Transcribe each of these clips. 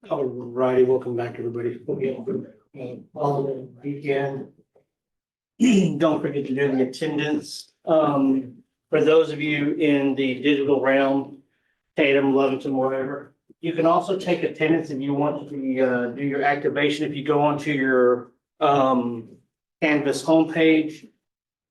All righty, welcome back, everybody. Hope you have a holiday weekend. Don't forget to do the attendance. For those of you in the digital realm, Tatum, Leventon, wherever, you can also take attendance if you want to do your activation. If you go onto your Canvas homepage,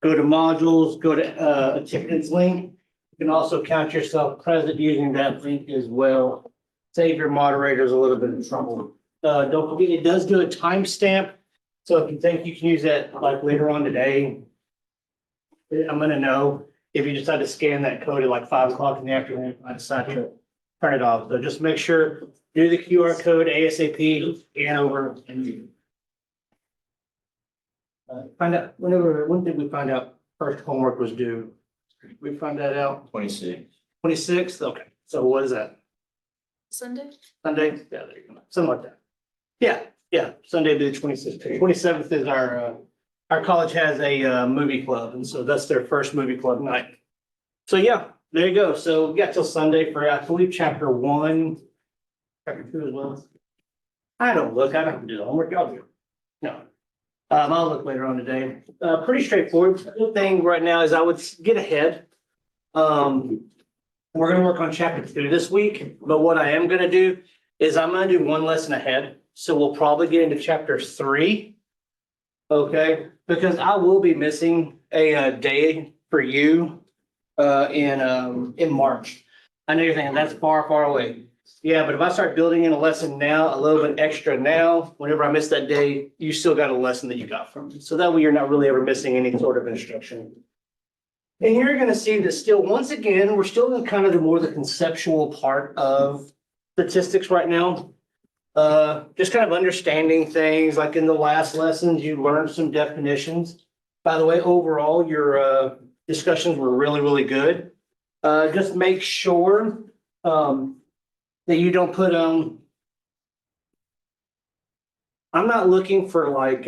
go to modules, go to attendance link. You can also count yourself present using that link as well. Save your moderators a little bit of trouble. Don't forget, it does do a timestamp. So if you think you can use that like later on today, I'm gonna know if you decide to scan that code at like 5 o'clock in the afternoon, I decide to turn it off. So just make sure, do the QR code ASAP, scan over and you. Find out, when did we find out first homework was due? We found that out 26. 26th, okay, so what is that? Sunday? Sunday? Yeah, there you go, something like that. Yeah, Sunday the 26th. 27th is our college has a movie club, and so that's their first movie club night. So yeah, there you go. So we got till Sunday for, I believe, chapter 1, chapter 2 as well. I don't have to do the homework, y'all do. No. I'll look later on today. Pretty straightforward. The good thing right now is I would get ahead. We're gonna work on chapter 2 this week, but what I am gonna do is I'm gonna do one lesson ahead. So we'll probably get into chapter 3. Okay, because I will be missing a day for you in March. I know you're thinking that's far away. Yeah, but if I start building in a lesson now, a little bit extra now, whenever I miss that day, you still got a lesson that you got from it. So that way you're not really ever missing any sort of instruction. And you're gonna see that still, once again, we're still in kind of the conceptual part of statistics right now. Just kind of understanding things, like in the last lessons, you learned some definitions. By the way, overall, your discussions were really good. Just make sure that you don't put I'm not looking for like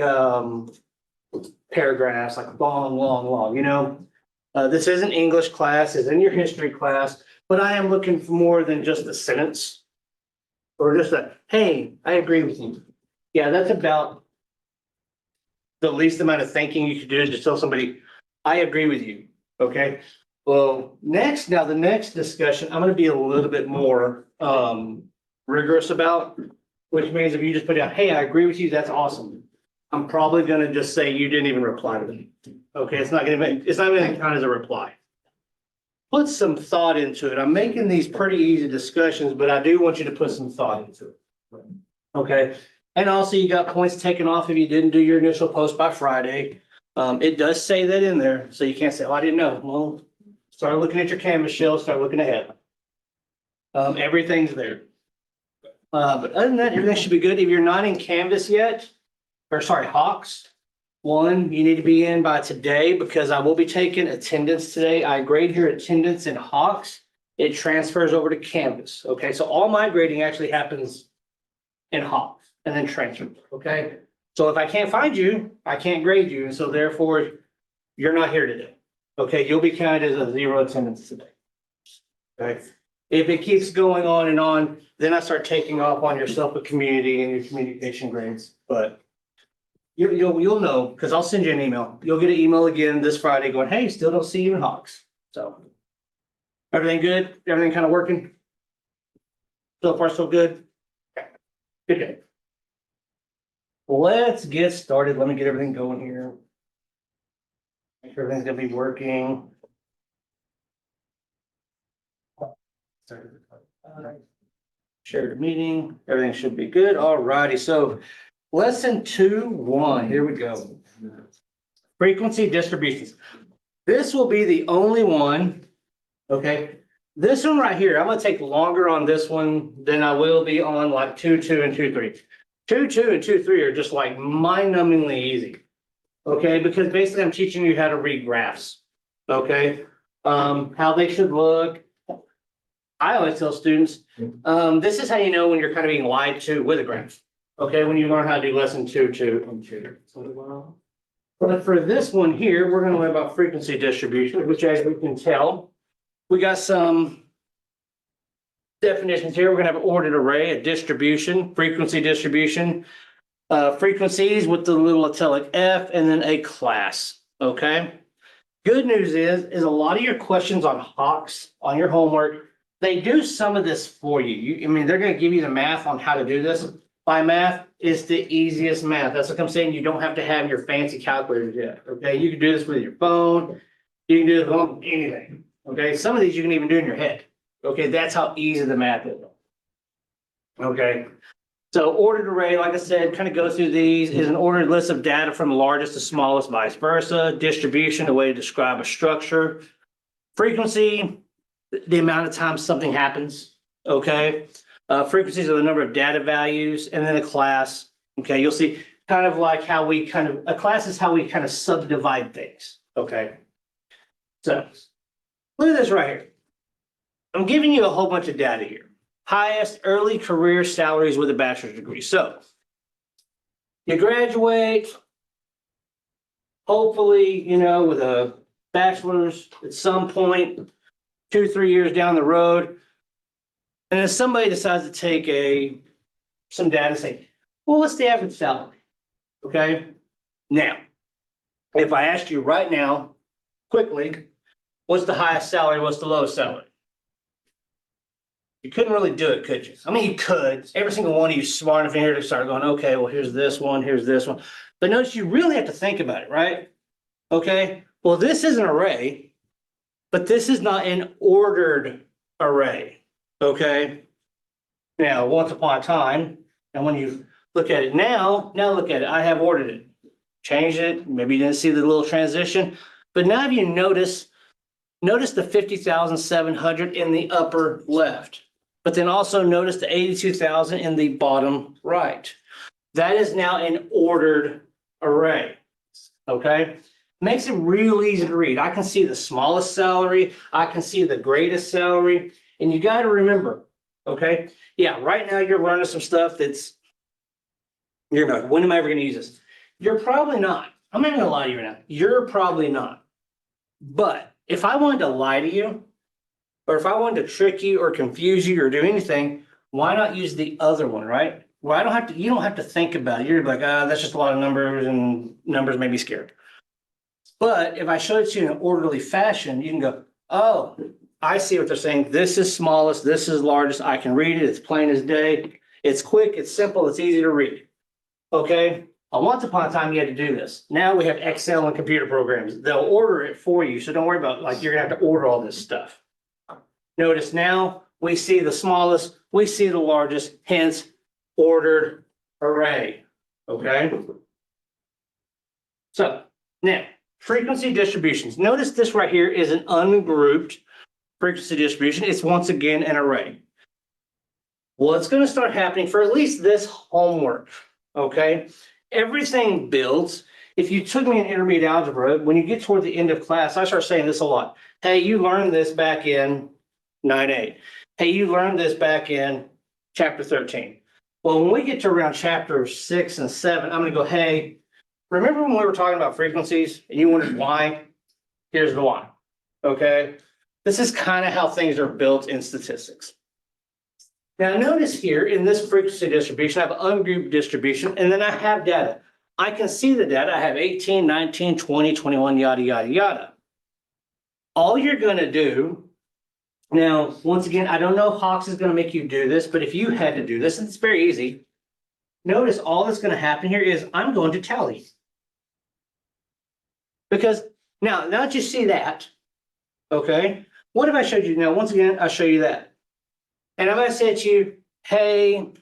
paragraphs, like long, you know. This isn't English class, it's in your history class, but I am looking for more than just a sentence. Or just a, hey, I agree with you. Yeah, that's about the least amount of thinking you could do is just tell somebody, I agree with you, okay? Well, now the next discussion, I'm gonna be a little bit more rigorous about, which means if you just put down, hey, I agree with you, that's awesome. I'm probably gonna just say you didn't even reply to me. Okay, it's not gonna count as a reply. Put some thought into it. I'm making these pretty easy discussions, but I do want you to put some thought into it. Okay, and also you got points taken off if you didn't do your initial post by Friday. It does say that in there, so you can't say, oh, I didn't know. Well, start looking at your Canvas shell, start looking ahead. Everything's there. But other than that, everything should be good. If you're not in Canvas yet, or sorry, Hawks, one, you need to be in by today because I will be taking attendance today. I grade your attendance in Hawks. It transfers over to Canvas. Okay, so all my grading actually happens in Hawks and then transfers. Okay, so if I can't find you, I can't grade you. And so therefore, you're not here today. Okay, you'll be counted as a 0 attendance today. Okay, if it keeps going on and on, then I start taking off on yourself with community and your communication grades. But you'll know, because I'll send you an email. You'll get an email again this Friday going, hey, still don't see you in Hawks. So everything good? Everything kind of working? So far, so good? Okay. Good. Let's get started. Let me get everything going here. Make sure everything's gonna be working. Share the meeting. Everything should be good. All righty. So lesson 2-1, here we go. Frequency distributions. This will be the only one, okay? This one right here, I'm gonna take longer on this one than I will be on like 2-2 and 2-3. 2-2 and 2-3 are just like mind-numbingly easy, okay? Because basically I'm teaching you how to read graphs, okay? How they should look. I always tell students, this is how you know when you're kind of being lied to with a graph. Okay, when you learn how to do lesson 2-2 and 2. But for this one here, we're going to learn about frequency distribution, which as we can tell, we got some definitions here. We're gonna have an ordered array, a distribution, frequency distribution, frequencies with the little italic F, and then a class, okay? Good news is a lot of your questions on Hawks, on your homework, they do some of this for you. I mean, they're gonna give you the math on how to do this. By math is the easiest math. That's what I'm saying. You don't have to have your fancy calculators yet, okay? You can do this with your phone. You can do this on anything, okay? Some of these you can even do in your head, okay? That's how easy the math is. Okay, so ordered array, like I said, kind of go through these, is an ordered list of data from largest to smallest, vice versa. Distribution, a way to describe a structure. Frequency, the amount of times something happens, okay? Frequencies are the number of data values, and then a class, okay? You'll see kind of like how we a class is how we kind of subdivide things, okay? So, look at this right here. I'm giving you a whole bunch of data here. Highest early career salaries with a bachelor's degree. So you graduate, hopefully, with a bachelor's at some point, 2-3 years down the road. And if somebody decides to take some data and say, well, what's the average salary? Okay. Now, if I asked you right now, quickly, what's the highest salary? What's the lowest salary? You couldn't really do it, could you? I mean, you could. Every single one of you smart enough in here to start going, okay, well, here's this one, here's this one. But notice you really have to think about it, right? Okay, well, this is an array, but this is not an ordered array, okay? Now, once upon a time, and when you look at it now look at it. I have ordered it, changed it. Maybe you didn't see the little transition, but now if you notice the 50,700 in the upper left. But then also notice the 82,000 in the bottom right. That is now an ordered array, okay? Makes it real easy to read. I can see the smallest salary. I can see the greatest salary. And you got to remember, okay? Yeah, right now you're learning some stuff you're not, when am I ever going to use this? You're probably not. I'm not going to lie to you right now. You're probably not. But if I wanted to lie to you, or if I wanted to trick you or confuse you or do anything, why not use the other one, right? Well, you don't have to think about it. You're like, that's just a lot of numbers and numbers may be scared. But if I showed it to you in an orderly fashion, you can go, oh, I see what they're saying. This is smallest, this is largest. I can read it. It's plain as day. It's quick, it's simple, it's easy to read. Okay. Once upon a time, you had to do this. Now we have Excel and computer programs. They'll order it for you. So don't worry about you're gonna have to order all this stuff. Notice now we see the smallest, we see the largest, hence ordered array. Okay. So now frequency distributions. Notice this right here is an ungrouped frequency distribution. It's once again an array. What's going to start happening for at least this homework, okay? Everything builds. If you took me in intermediate algebra, when you get toward the end of class, I start saying this a lot. Hey, you learned this back in 9-8. Hey, you learned this back in chapter 13. Well, when we get to around chapter 6 and 7, I'm going to go, hey, remember when we were talking about frequencies and you wondered why? Here's the why, okay? This is kind of how things are built in statistics. Now, notice here in this frequency distribution, I have an ungrouped distribution, and then I have data. I can see the data. I have 18, 19, 20, 21, yada, yada, yada. All you're going to do, now, once again, I don't know if Hawks is going to make you do this, but if you had to do this, and it's very easy, notice all that's going to happen here is I'm going to tally. Because now that you see that, okay, what if I showed you, now once again, I'll show you that. And if I said to you, hey,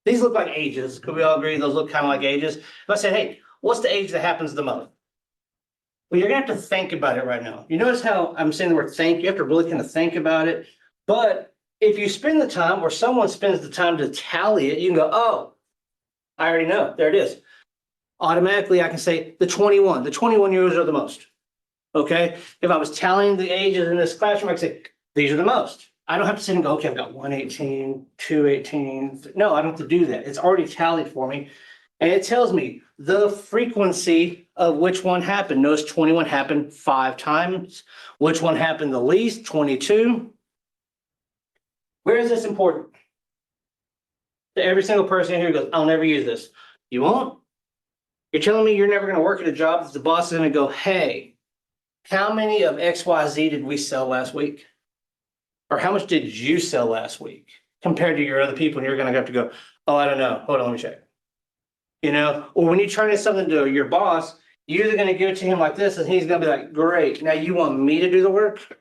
these look like ages, could we all agree those look kind of like ages? If I said, hey, what's the age that happens the most? Well, you're gonna have to think about it right now. You notice how I'm saying the word think, you have to really kind of think about it. But if you spend the time or someone spends the time to tally it, you can go, oh, I already know, there it is. Automatically, I can say the 21-year-olds are the most, okay? If I was tallying the ages in this classroom, I could say, these are the most. I don't have to sit and go, okay, I've got 118, 218. No, I don't have to do that. It's already tallied for me. And it tells me the frequency of which one happened. Notice 21 happened 5 times. Which one happened the least? 22. Where is this important? To every single person here who goes, I'll never use this. You won't? You're telling me you're never gonna work at a job that the boss is gonna go, hey, how many of XYZ did we sell last week? Or how much did you sell last week compared to your other people? And you're gonna have to go, oh, I don't know. Hold on, let me check. You know, or when you turn in something to your boss, you're either gonna give it to him like this and he's gonna be like, great, now you want me to do the work?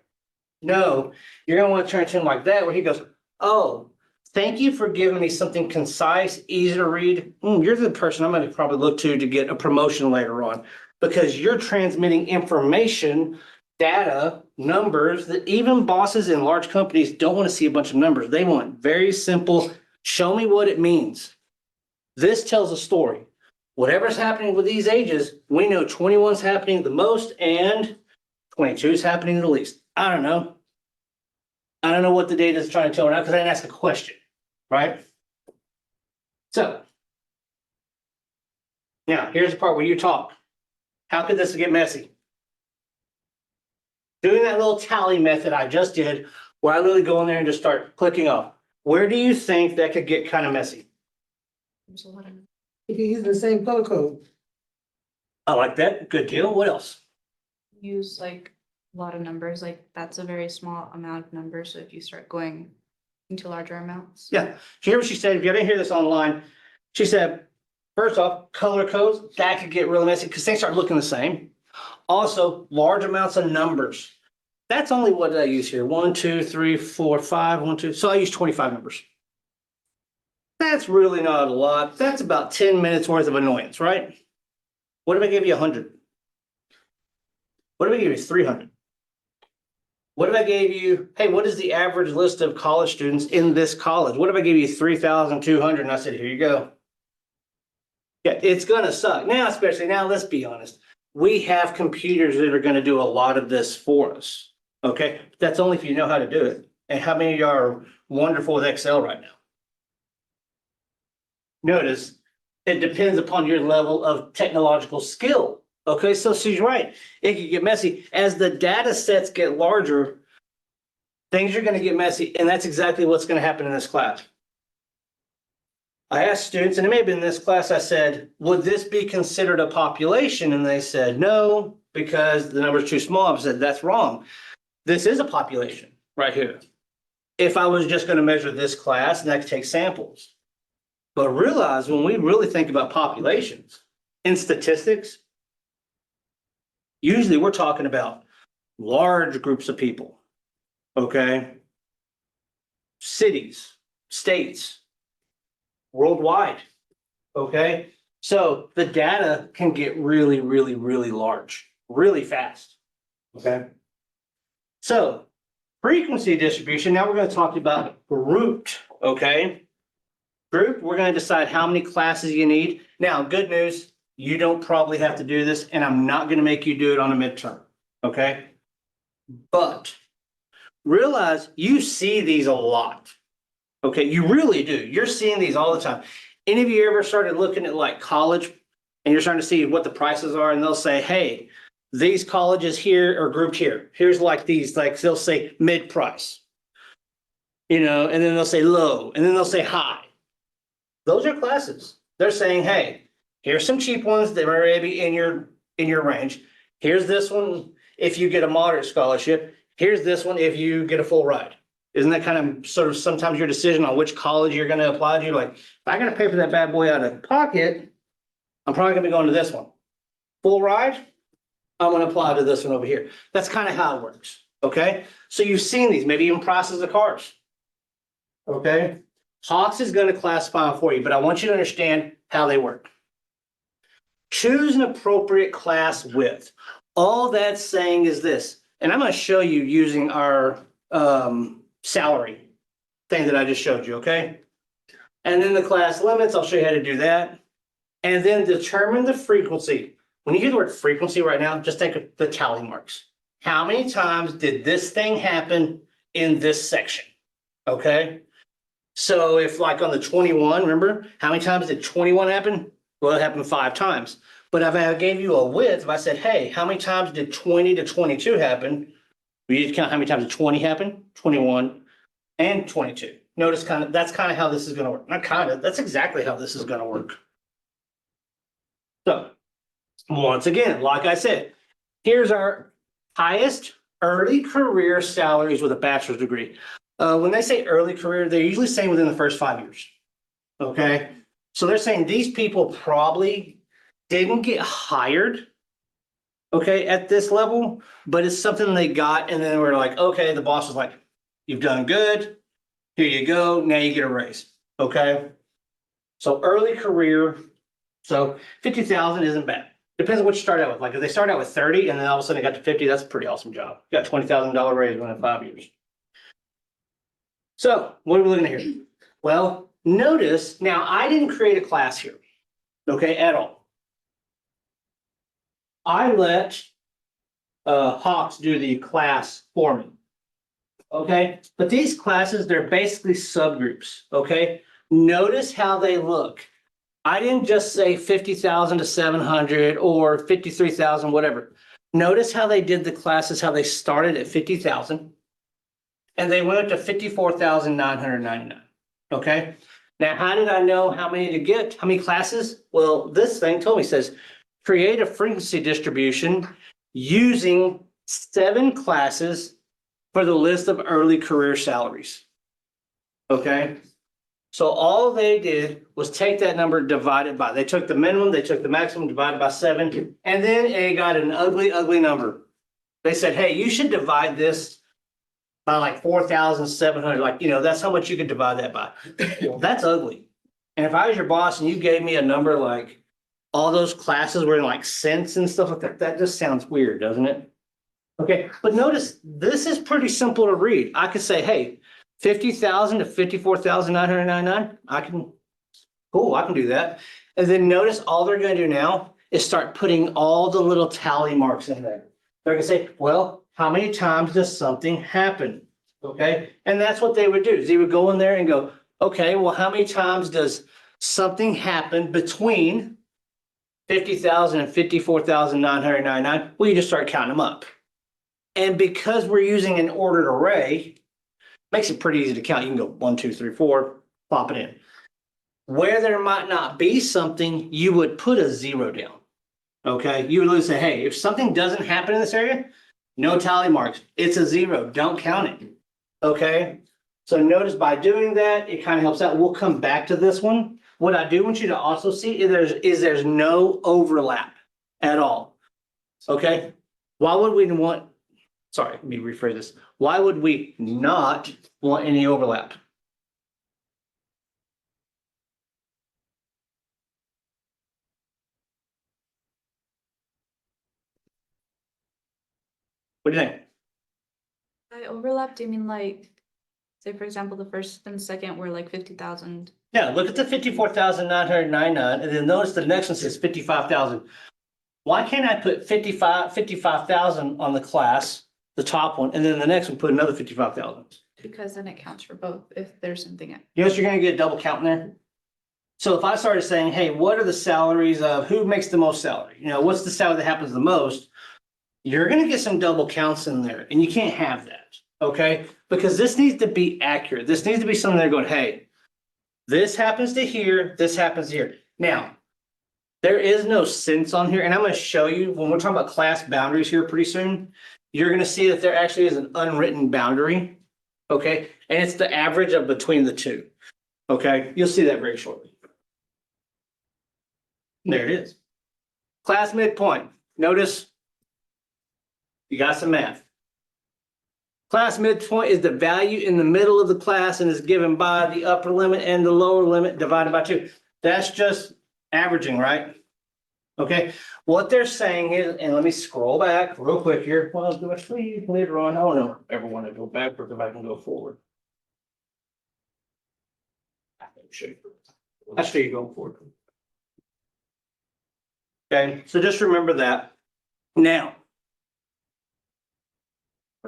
No, you're gonna want to turn it to him like that, where he goes, oh, thank you for giving me something concise, easy to read. You're the person I'm gonna probably look to get a promotion later on. Because you're transmitting information, data, numbers that even bosses in large companies don't want to see a bunch of numbers. They want very simple, show me what it means. This tells a story. Whatever's happening with these ages, we know 21's happening the most and 22 is happening the least. I don't know. I don't know what the data is trying to tell now because I didn't ask a question, right? So now here's the part where you talk. How could this get messy? Doing that little tally method I just did, where I literally go in there and just start clicking off. Where do you think that could get kind of messy? There's a lot of You can use the same color code. I like that. Good deal. What else? use like a lot of numbers, like that's a very small amount of numbers, so if you start going into larger amounts. Yeah. She hear what she said. If you didn't hear this online, she said, first off, color codes, that could get really messy because things start looking the same. Also, large amounts of numbers. That's only what did I use here? 1, 2, 3, 4, 5, 1, 2. So I use 25 numbers. That's really not a lot. That's about 10 minutes worth of annoyance, right? What if I gave you 100? What if I gave you 300? What if I gave you, hey, what is the average list of college students in this college? What if I gave you 3,200 and I said, here you go? Yeah, it's gonna suck. Now, especially now, let's be honest. We have computers that are gonna do a lot of this for us. Okay, that's only if you know how to do it. And how many of you are wonderful with Excel right now? Notice, it depends upon your level of technological skill. Okay, so she's right. It can get messy. As the data sets get larger, things are gonna get messy, and that's exactly what's gonna happen in this class. I asked students, and it may have been in this class, I said, would this be considered a population? And they said, no, because the number's too small. I said, that's wrong. This is a population right here. If I was just gonna measure this class, and I could take samples. But realize when we really think about populations in statistics, usually we're talking about large groups of people, okay? Cities, states, worldwide, okay? So the data can get really, really, really large, really fast, okay? So frequency distribution, now we're gonna talk about grouped, okay? Group, we're gonna decide how many classes you need. Now, good news, you don't probably have to do this, and I'm not gonna make you do it on a midterm, okay? But realize you see these a lot. Okay, you really do. You're seeing these all the time. Any of you ever started looking at like college and you're starting to see what the prices are and they'll say, hey, these colleges here are grouped here. Here's like these, like they'll say mid price, you know, and then they'll say low and then they'll say high. Those are classes. They're saying, hey, here's some cheap ones that are maybe in your range. Here's this one if you get a moderate scholarship. Here's this one if you get a full ride. Isn't that kind of sort of sometimes your decision on which college you're gonna apply to? Like, if I gotta pay for that bad boy out of pocket, I'm probably gonna be going to this one. Full ride, I'm gonna apply to this one over here. That's kind of how it works, okay? So you've seen these, maybe even prices of cars. Okay? Hawks is gonna classify them for you, but I want you to understand how they work. Choose an appropriate class width. All that's saying is this, and I'm gonna show you using our salary thing that I just showed you, okay? And then the class limits, I'll show you how to do that. And then determine the frequency. When you hear the word frequency right now, just think of the tally marks. How many times did this thing happen in this section? Okay? So if like on the 21, remember, how many times did 21 happen? Well, it happened 5 times. But if I gave you a width, if I said, hey, how many times did 20 to 22 happen? We just count how many times did 20 happen, 21, and 22. Notice that's kind of how this is gonna work. Not kind of, that's exactly how this is gonna work. So, once again, like I said, here's our highest early career salaries with a bachelor's degree. When they say early career, they're usually saying within the first 5 years. Okay, so they're saying these people probably didn't get hired, okay, at this level, but it's something they got, and then we're like, okay, the boss was like, you've done good, here you go, now you get a raise, okay? So early career, so 50,000 isn't bad. Depends on what you start out with. Like if they start out with 30 and then all of a sudden they got to 50, that's a pretty awesome job. Got $20,000 raise within 5 years. So what are we looking at here? Well, notice now I didn't create a class here, okay, at all. I let Hawks do the class for me. Okay, but these classes, they're basically subgroups, okay? Notice how they look. I didn't just say 50,000 to 700 or 53,000, whatever. Notice how they did the classes, how they started at 50,000 and they went up to 54,999, okay? Now, how did I know how many to get? How many classes? Well, this thing told me, says, create a frequency distribution using 7 classes for the list of early career salaries. Okay, so all they did was take that number divided by, they took the minimum, they took the maximum, divided by 7, and then it got an ugly, ugly number. They said, hey, you should divide this by like 4,700, like, that's how much you could divide that by. That's ugly. And if I was your boss and you gave me a number like all those classes were in like cents and stuff like that, that just sounds weird, doesn't it? Okay, but notice this is pretty simple to read. I could say, hey, 50,000 to 54,999. I can do that. And then notice all they're going to do now is start putting all the little tally marks in there. They're going to say, well, how many times does something happen? Okay, and that's what they would do. Is they would go in there and go, okay, well, how many times does something happen between 50,000 and 54,999? Well, you just start counting them up. And because we're using an ordered array, makes it pretty easy to count. You can go 1, 2, 3, 4, plop it in. Where there might not be something, you would put a 0 down. Okay, you would literally say, hey, if something doesn't happen in this area, no tally marks. It's a 0. Don't count it. Okay, so notice by doing that, it kind of helps out. We'll come back to this one. What I do want you to also see is there's no overlap at all. Okay, why would we want? Sorry, let me rephrase this. Why would we not want any overlap? What do you think? By overlap, do you mean like, say for example, the first and second were like 50,000? Yeah, look at the 54,999 and then notice the next one says 55,000. Why can't I put 55,000 on the class, the top one, and then the next one put another 55,000? Because then it counts for both if there's something. You know, you're gonna get a double count in there. So if I started saying, hey, what are the salaries of who makes the most salary? What's the salary that happens the most? You're gonna get some double counts in there, and you can't have that, okay? Because this needs to be accurate. This needs to be something they're going, hey, this happens to here, this happens to here. Now, there is no sense on here, and I'm gonna show you when we're talking about class boundaries here pretty soon. You're gonna see that there actually is an unwritten boundary, okay? And it's the average of between the two, okay? You'll see that very shortly. There it is. Class midpoint. Notice you got some math. Class midpoint is the value in the middle of the class and is given by the upper limit and the lower limit divided by 2. That's just averaging, right? Okay, what they're saying is, and let me scroll back real quick here. Well, do I see later on? I don't ever want to go backward if I can go forward. I'll show you going forward. Okay, so just remember that. Now,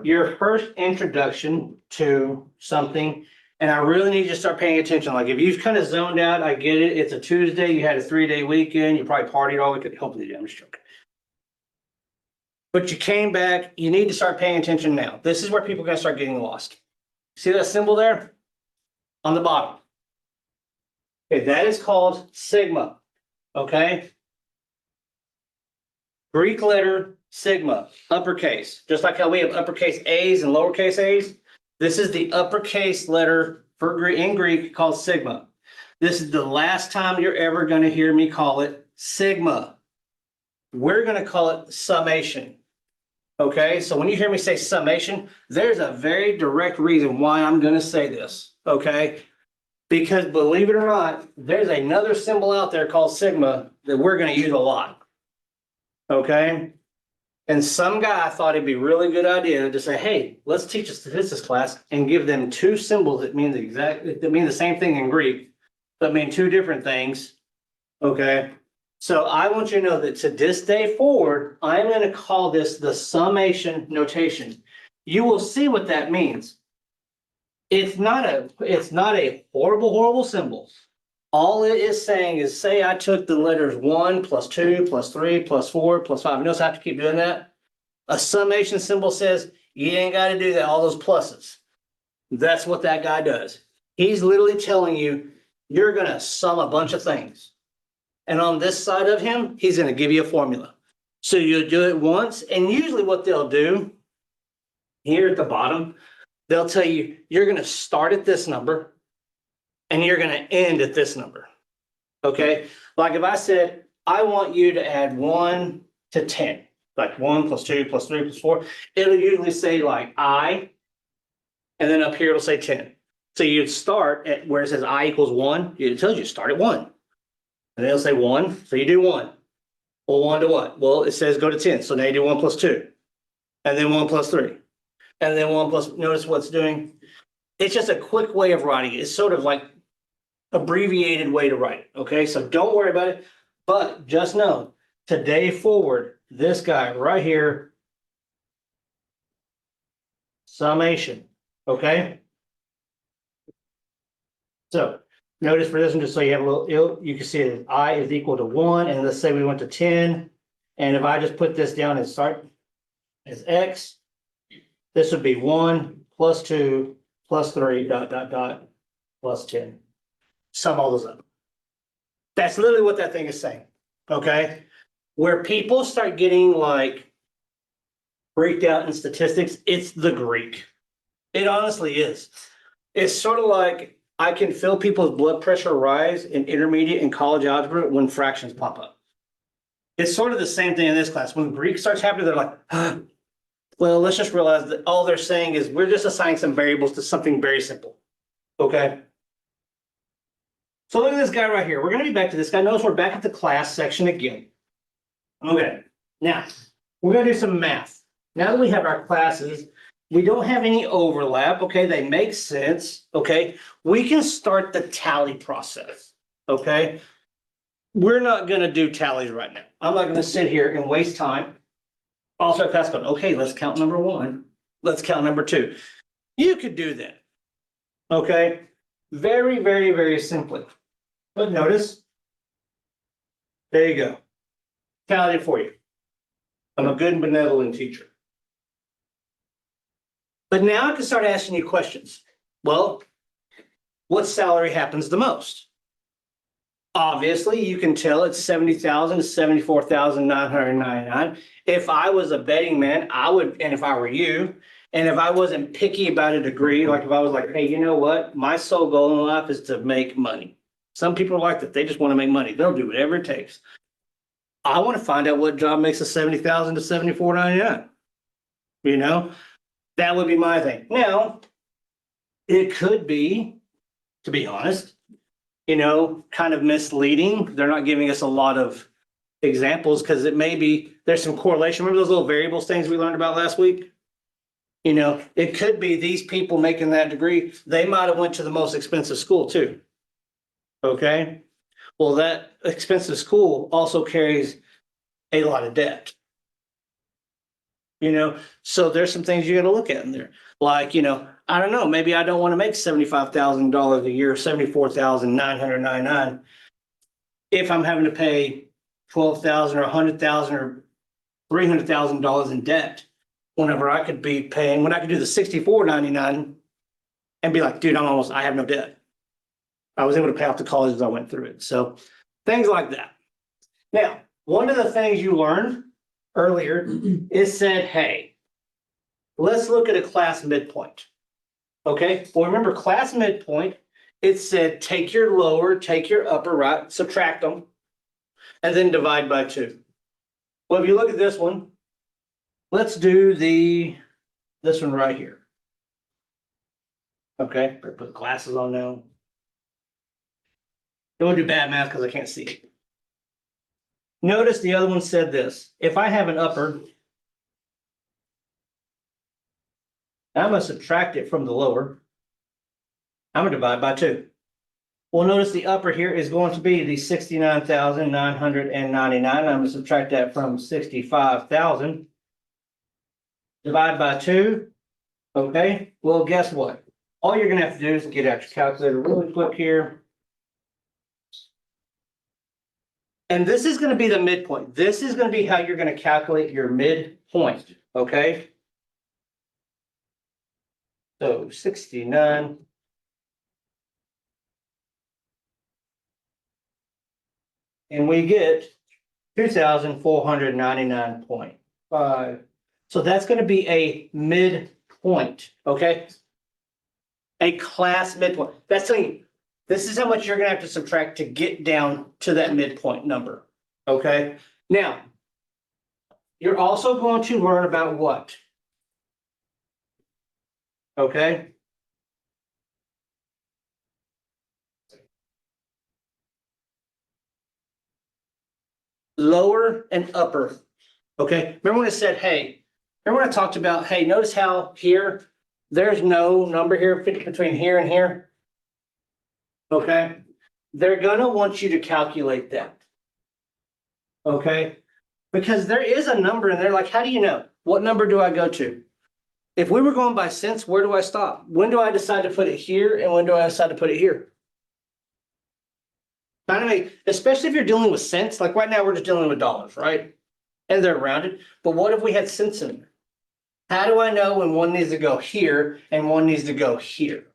your first introduction to something, and I really need you to start paying attention. Like if you've kind of zoned out, I get it. It's a Tuesday, you had a 3-day weekend, you probably partied all weekend. Hopefully, I'm just joking. But you came back, you need to start paying attention now. This is where people are gonna start getting lost. See that symbol there? On the bottom. Okay, that is called sigma, okay? Greek letter sigma, uppercase, just like how we have uppercase A's and lowercase A's. This is the uppercase letter for in Greek called sigma. This is the last time you're ever going to hear me call it sigma. We're going to call it summation. Okay, so when you hear me say summation, there's a very direct reason why I'm going to say this. Okay, because believe it or not, there's another symbol out there called sigma that we're going to use a lot. Okay, and some guy thought it'd be a really good idea to say, hey, let's teach a statistics class and give them two symbols that mean the same thing in Greek, but mean two different things. Okay, so I want you to know that to this day forward, I'm going to call this the summation notation. You will see what that means. It's not a horrible symbol. All it is saying is, say I took the letters 1 plus 2 plus 3 plus 4 plus 5. You notice I have to keep doing that? A summation symbol says you ain't got to do that, all those pluses. That's what that guy does. He's literally telling you you're going to sum a bunch of things. And on this side of him, he's going to give you a formula. So you do it once, and usually what they'll do here at the bottom, they'll tell you you're going to start at this number and you're going to end at this number. Okay? Like if I said, I want you to add 1 to 10, like 1 plus 2 plus 3 plus 4, it'll usually say like I, and then up here it'll say 10. So you'd start at where it says I equals 1, it tells you start at 1. And they'll say 1, so you do 1. Well, 1 to what? Well, it says go to 10, so now you do 1 plus 2, and then 1 plus 3, and then 1 plus, notice what's doing? It's just a quick way of writing it. It's sort of like abbreviated way to write it, okay? So don't worry about it, but just know, today forward, this guy right here, summation, okay? So notice for this one, just so you have a little, you can see it, I is equal to 1, and let's say we went to 10. And if I just put this down and start as X, this would be 1 plus 2 plus 3 plus 10. Sum all those up. That's literally what that thing is saying, okay? Where people start getting like freaked out in statistics, it's the Greek. It honestly is. It's sort of like I can feel people's blood pressure rise in intermediate and college algebra when fractions pop up. It's sort of the same thing in this class. When Greek starts happening, they're like, well, let's just realize that all they're saying is we're just assigning some variables to something very simple, okay? So look at this guy right here. We're going to be back to this guy. Notice we're back at the class section again. Okay, now we're going to do some math. Now that we have our classes, we don't have any overlap, okay? They make sense, okay? We can start the tally process, okay? We're not going to do tallies right now. I'm not going to sit here and waste time. I'll start class going, okay, let's count number 1. Let's count number 2. You could do that, okay? Very simply. But notice, there you go. Tally it for you. I'm a good and benevolent teacher. But now I can start asking you questions. Well, what salary happens the most? Obviously, you can tell it's $70,000 to $74,999. If I was a betting man, I would, and if I were you, and if I wasn't picky about a degree, like if I was like, hey, you know what? My sole goal in life is to make money. Some people are like that. They just want to make money. They'll do whatever it takes. I want to find out what job makes a $70,000 to $74,999. You know, that would be my thing. Now, it could be, to be honest, you know, kind of misleading. They're not giving us a lot of examples because it may be, there's some correlation. Remember those little variables things we learned about last week? You know, it could be these people making that degree, they might have went to the most expensive school too. Okay. Well, that expensive school also carries a lot of debt. You know, so there's some things you got to look at in there. Like, you know, I don't know, maybe I don't want to make $75,000 a year, $74,999. If I'm having to pay $12,000 or $100,000 or $300,000 in debt, whenever I could be paying, when I could do the $64.99 and be like, dude, I have no debt. I was able to pay off the college as I went through it. So things like that. Now, one of the things you learned earlier is said, hey, let's look at a class midpoint. Okay, well, remember class midpoint, it said take your lower, take your upper, right, subtract them, and then divide by 2. Well, if you look at this one, let's do this one right here. Okay, better put glasses on now. Don't do bad math because I can't see it. Notice the other one said this. If I have an upper, I'm going to subtract it from the lower. I'm going to divide by 2. Well, notice the upper here is going to be the 69,999. I'm going to subtract that from 65,000. Divide by 2. Okay, well, guess what? All you're going to have to do is get out your calculator really quick here. And this is going to be the midpoint. This is going to be how you're going to calculate your midpoint, okay? So 69. And we get 2,499.5. So that's going to be a midpoint, okay? A class midpoint. That's telling you, this is how much you're going to have to subtract to get down to that midpoint number, okay? Now, you're also going to learn about what? Okay? Lower and upper, okay? Remember when it said, hey, remember when I talked about, hey, notice how here, there's no number here between here and here? Okay? They're gonna want you to calculate that. Okay? Because there is a number in there, like, how do you know? What number do I go to? If we were going by cents, where do I stop? When do I decide to put it here and when do I decide to put it here? Kind of make, especially if you're dealing with cents, like right now we're just dealing with dollars, right? And they're rounded, but what if we had cents in there? How do I know when one needs to go here and one needs to go here?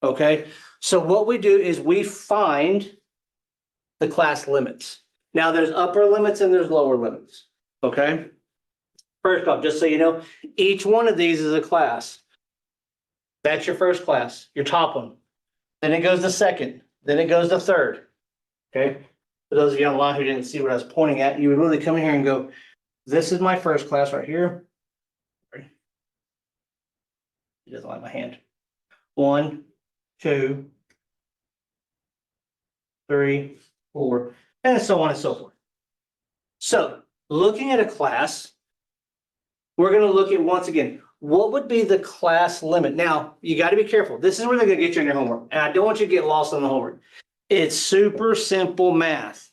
Okay, so what we do is we find the class limits. Now there's upper limits and there's lower limits, okay? First off, just so you know, each one of these is a class. That's your first class, your top one. Then it goes to second, then it goes to third. Okay, for those of you online who didn't see what I was pointing at, you would really come in here and go, this is my first class right here. He doesn't like my hand. 1, 2, 3, 4, and so on and so forth. So looking at a class, we're going to look at, once again, what would be the class limit? Now, you got to be careful. This is where they're going to get you in your homework. And I don't want you to get lost on the homework. It's super simple math.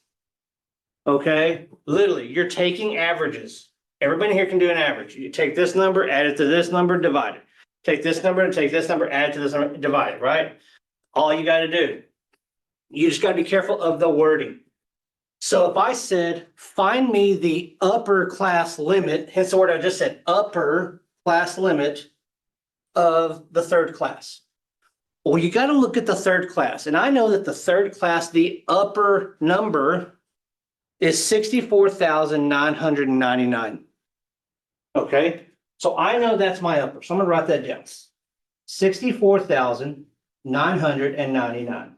Okay? Literally, you're taking averages. Everybody here can do an average. You take this number, add it to this number, divide it. Take this number and take this number, add it to this number, divide it, right? All you got to do. You just got to be careful of the wording. So if I said, find me the upper class limit, hence the word I just said, upper class limit of the third class. Well, you got to look at the third class. And I know that the third class, the upper number is 64,999. Okay, so I know that's my upper. So I'm going to write that down. 64,999.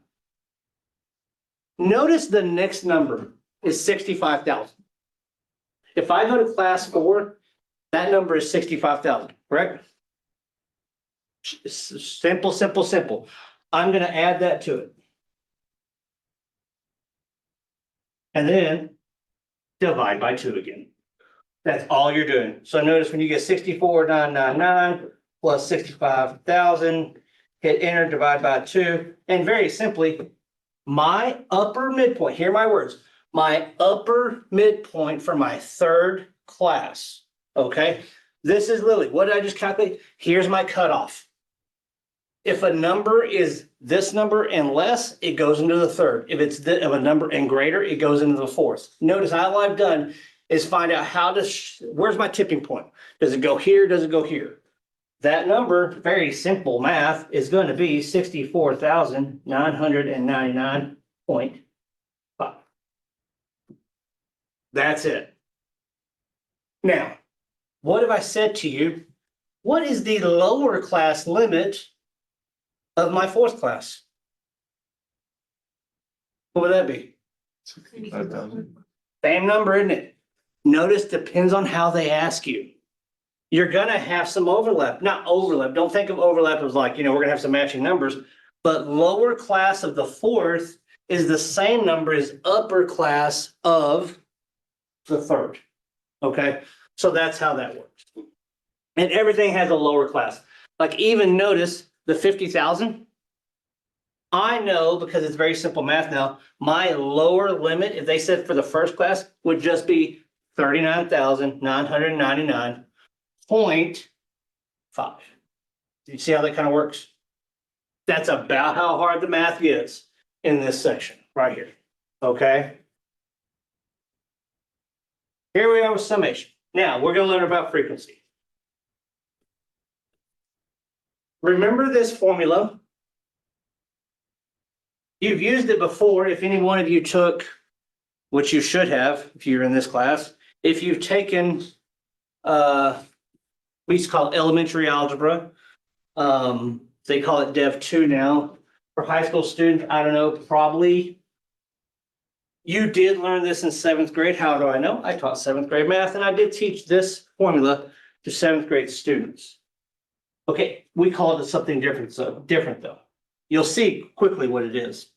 Notice the next number is 65,000. If I go to class 4, that number is 65,000, correct? Simple, simple, simple. I'm going to add that to it. And then divide by 2 again. That's all you're doing. So notice when you get 64,999 plus 65,000, hit enter, divide by 2. And very simply, my upper midpoint, hear my words, my upper midpoint for my third class, okay? This is literally, what did I just calculate? Here's my cutoff. If a number is this number and less, it goes into the third. If it's of a number and greater, it goes into the fourth. Notice all I've done is find out how to, where's my tipping point? Does it go here? Does it go here? that number, very simple math, is going to be 64,999.5. That's it. Now, what have I said to you? What is the lower class limit of my fourth class? What would that be? 65,000. Same number, isn't it? Notice depends on how they ask you. You're gonna have some overlap, not overlap. Don't think of overlap as like, we're gonna have some matching numbers. But lower class of the fourth is the same number as upper class of the third. Okay, so that's how that works. And everything has a lower class. Like even notice the 50,000. I know because it's very simple math now, my lower limit, if they said for the first class, would just be 39,999.5. Do you see how that kind of works? That's about how hard the math gets in this section right here. Okay. Here we are with summation. Now we're going to learn about frequency. Remember this formula. You've used it before. If any one of you took, which you should have, if you're in this class, if you've taken, we used to call it elementary algebra. They call it Dev 2 now. For high school students, I don't know, probably. You did learn this in seventh grade. How do I know? I taught seventh grade math and I did teach this formula to seventh grade students. Okay, we call it something different though. You'll see quickly what it is.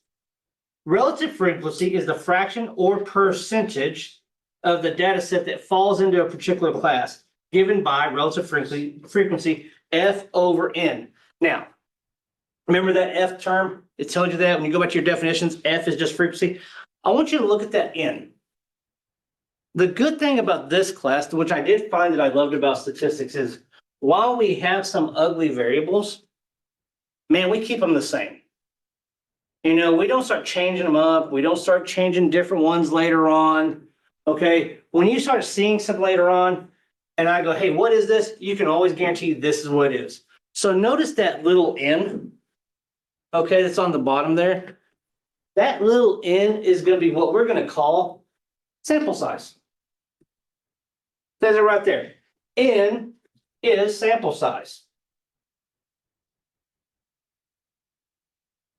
Relative frequency is the fraction or percentage of the data set that falls into a particular class given by relative frequency F over N. Now, remember that F term? It tells you that when you go back to your definitions, F is just frequency. I want you to look at that N. The good thing about this class, which I did find that I loved about statistics, is while we have some ugly variables, man, we keep them the same. We don't start changing them up. We don't start changing different ones later on. Okay, when you start seeing something later on, and I go, hey, what is this? You can always guarantee this is what it is. So notice that little N, okay, that's on the bottom there. That little N is going to be what we're going to call sample size. Says it right there. N is sample size.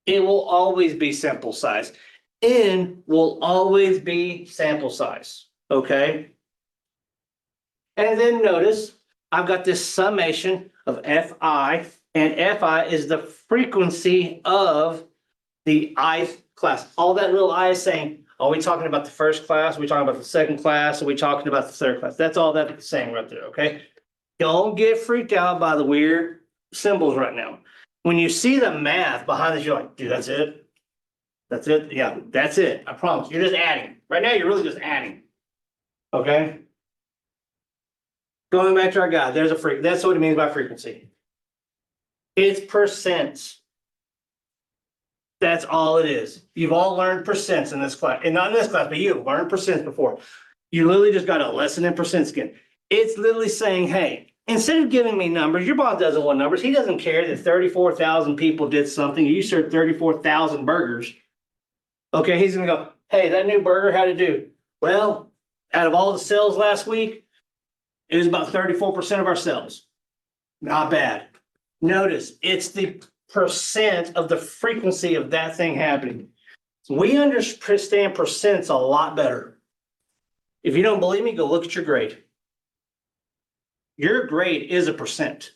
It will always be sample size. N will always be sample size, okay? And then notice I've got this summation of Fi, and Fi is the frequency of the ith class. All that little I is saying, are we talking about the first class? Are we talking about the second class? Are we talking about the third class? That's all that's saying right there, okay? Don't get freaked out by the weird symbols right now. When you see the math behind this, you're like, dude, that's it? That's it? Yeah, that's it. I promise. You're just adding. Right now, you're really just adding. Okay? Going back to our guy, there's a freak. That's what it means by frequency. It's percents. That's all it is. You've all learned percents in this class. And not in this class, but you've learned percents before. You literally just got a lesson in percents again. It's literally saying, hey, instead of giving me numbers, your boss doesn't want numbers. He doesn't care that 34,000 people did something. You served 34,000 burgers. Okay, he's gonna go, hey, that new burger, how'd it do? Well, out of all the sales last week, it was about 34% of our sales. Not bad. Notice, it's the percent of the frequency of that thing happening. We understand percents a lot better. If you don't believe me, go look at your grade. Your grade is a percent.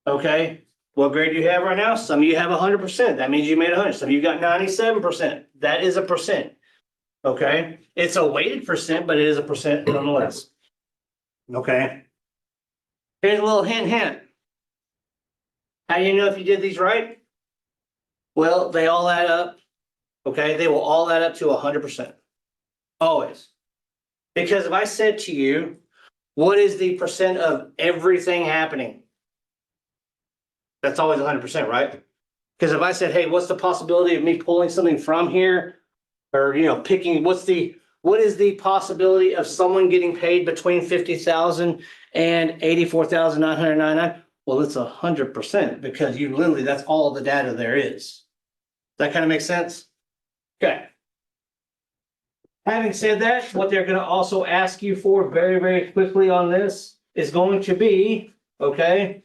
Okay? What grade do you have right now? Some of you have 100%. That means you made 100. Some of you got 97%. That is a percent. Okay? It's a weighted percent, but it is a percent nonetheless. Okay? Here's a little hint. How do you know if you did these right? Well, they all add up. Okay? They will all add up to 100%. Always. Because if I said to you, what is the percent of everything happening? That's always 100%, right? Because if I said, hey, what's the possibility of me pulling something from here? Or, picking, what is the possibility of someone getting paid between 50,000 and 84,999? Well, it's 100% because you literally, that's all the data there is. Does that kind of make sense? Okay. Having said that, what they're gonna also ask you for very, very quickly on this is going to be, okay?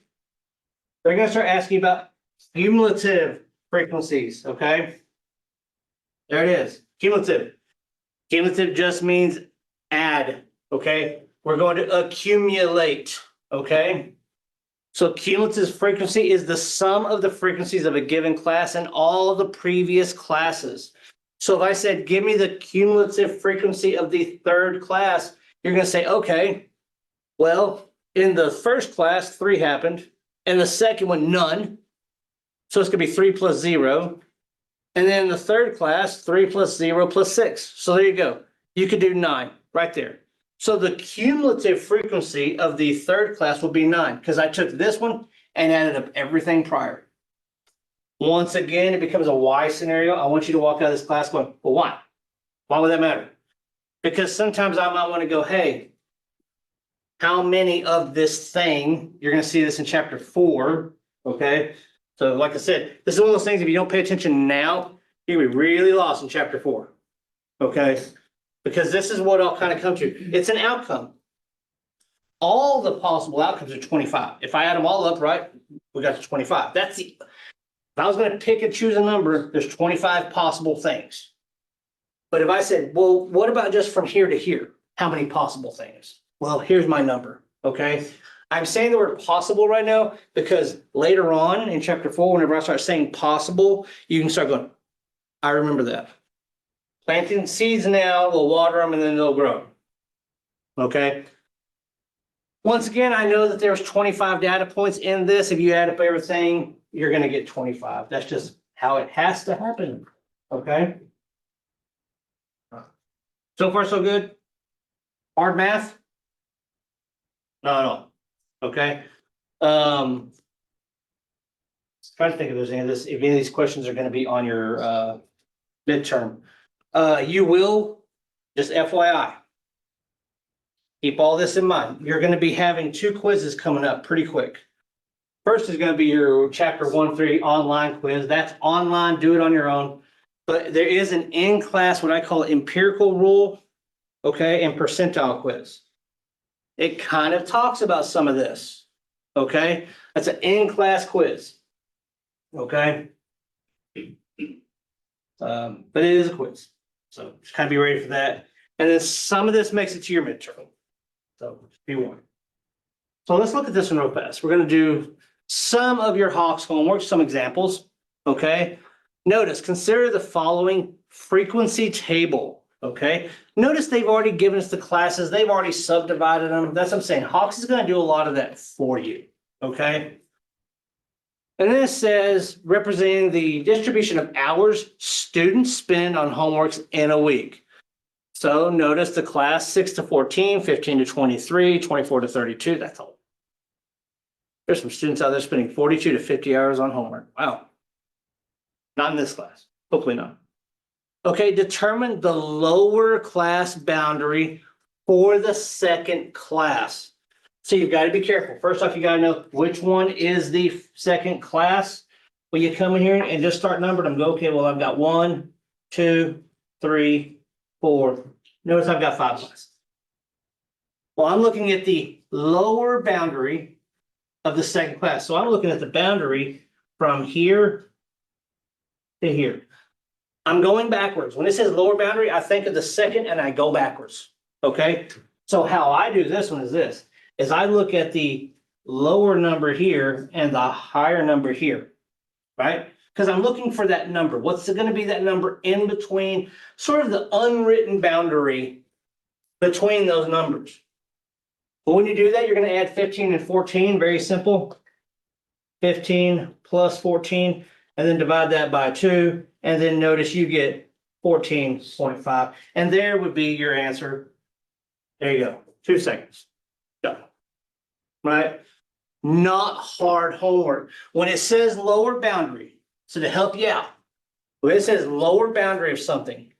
They're gonna start asking about cumulative frequencies, okay? There it is, cumulative. Cumulative just means add, okay? We're going to accumulate, okay? So cumulative frequency is the sum of the frequencies of a given class and all of the previous classes. So if I said, give me the cumulative frequency of the third class, you're gonna say, okay, well, in the first class, 3 happened, and the second one, none. So it's gonna be 3 plus 0. And then in the third class, 3 plus 0 plus 6. So there you go. You could do 9 right there. So the cumulative frequency of the third class will be 9 because I took this one and added up everything prior. Once again, it becomes a why scenario. I want you to walk out of this class going, well, why? Why would that matter? Because sometimes I might want to go, hey, how many of this thing, you're going to see this in chapter 4, okay? So like I said, this is one of those things, if you don't pay attention now, you're going to be really lost in chapter 4, okay? Because this is what I'll kind of come to. It's an outcome. All the possible outcomes are 25. If I add them all up, right, we got to 25. That's the, if I was going to pick and choose a number, there's 25 possible things. But if I said, well, what about just from here to here? How many possible things? Well, here's my number, okay? I'm saying the word possible right now because later on in chapter 4, whenever I start saying possible, you can start going, I remember that. Planting seeds now, we'll water them and then they'll grow. Okay? Once again, I know that there's 25 data points in this. If you add up everything, you're gonna get 25. That's just how it has to happen, okay? So far, so good? Hard math? Not at all, okay? Trying to think if there's any of this, if any of these questions are gonna be on your midterm. You will, just FYI. Keep all this in mind. You're gonna be having 2 quizzes coming up pretty quick. First is gonna be your chapter 1-3 online quiz. That's online, do it on your own. But there is an in-class, what I call empirical rule, okay, and percentile quiz. It kind of talks about some of this, okay? That's an in-class quiz, okay? But it is a quiz, so just kind of be ready for that. And then some of this makes it to your midterm, so just be warned. So let's look at this one real fast. We're gonna do some of your Hawks homework, some examples, okay? Notice, consider the following frequency table, okay? Notice they've already given us the classes, they've already subdivided them. That's what I'm saying. Hawks is gonna do a lot of that for you, okay? And then it says representing the distribution of hours students spend on homeworks in a week. So notice the class 6 to 14, 15 to 23, 24 to 32, that's all. There's some students out there spending 42 to 50 hours on homework. Wow. Not in this class, hopefully not. Okay, determine the lower class boundary for the second class. So you've got to be careful. First off, you got to know which one is the second class. When you come in here and just start numbering them, go, okay, well, I've got 1, 2, 3, 4. Notice I've got 5 classes. Well, I'm looking at the lower boundary of the second class. So I'm looking at the boundary from here to here. I'm going backwards. When it says lower boundary, I think of the second and I go backwards. Okay. So how I do this one is this, is I look at the lower number here and the higher number here, right? Because I'm looking for that number. What's going to be that number in between, sort of the unwritten boundary between those numbers. But when you do that, you're going to add 15 and 14, very simple. 15 plus 14, and then divide that by 2, and then notice you get 14.5. And there would be your answer. There you go, 2 seconds. Done. Right? Not hard homework. When it says lower boundary, so to help you out, when it says lower boundary of something,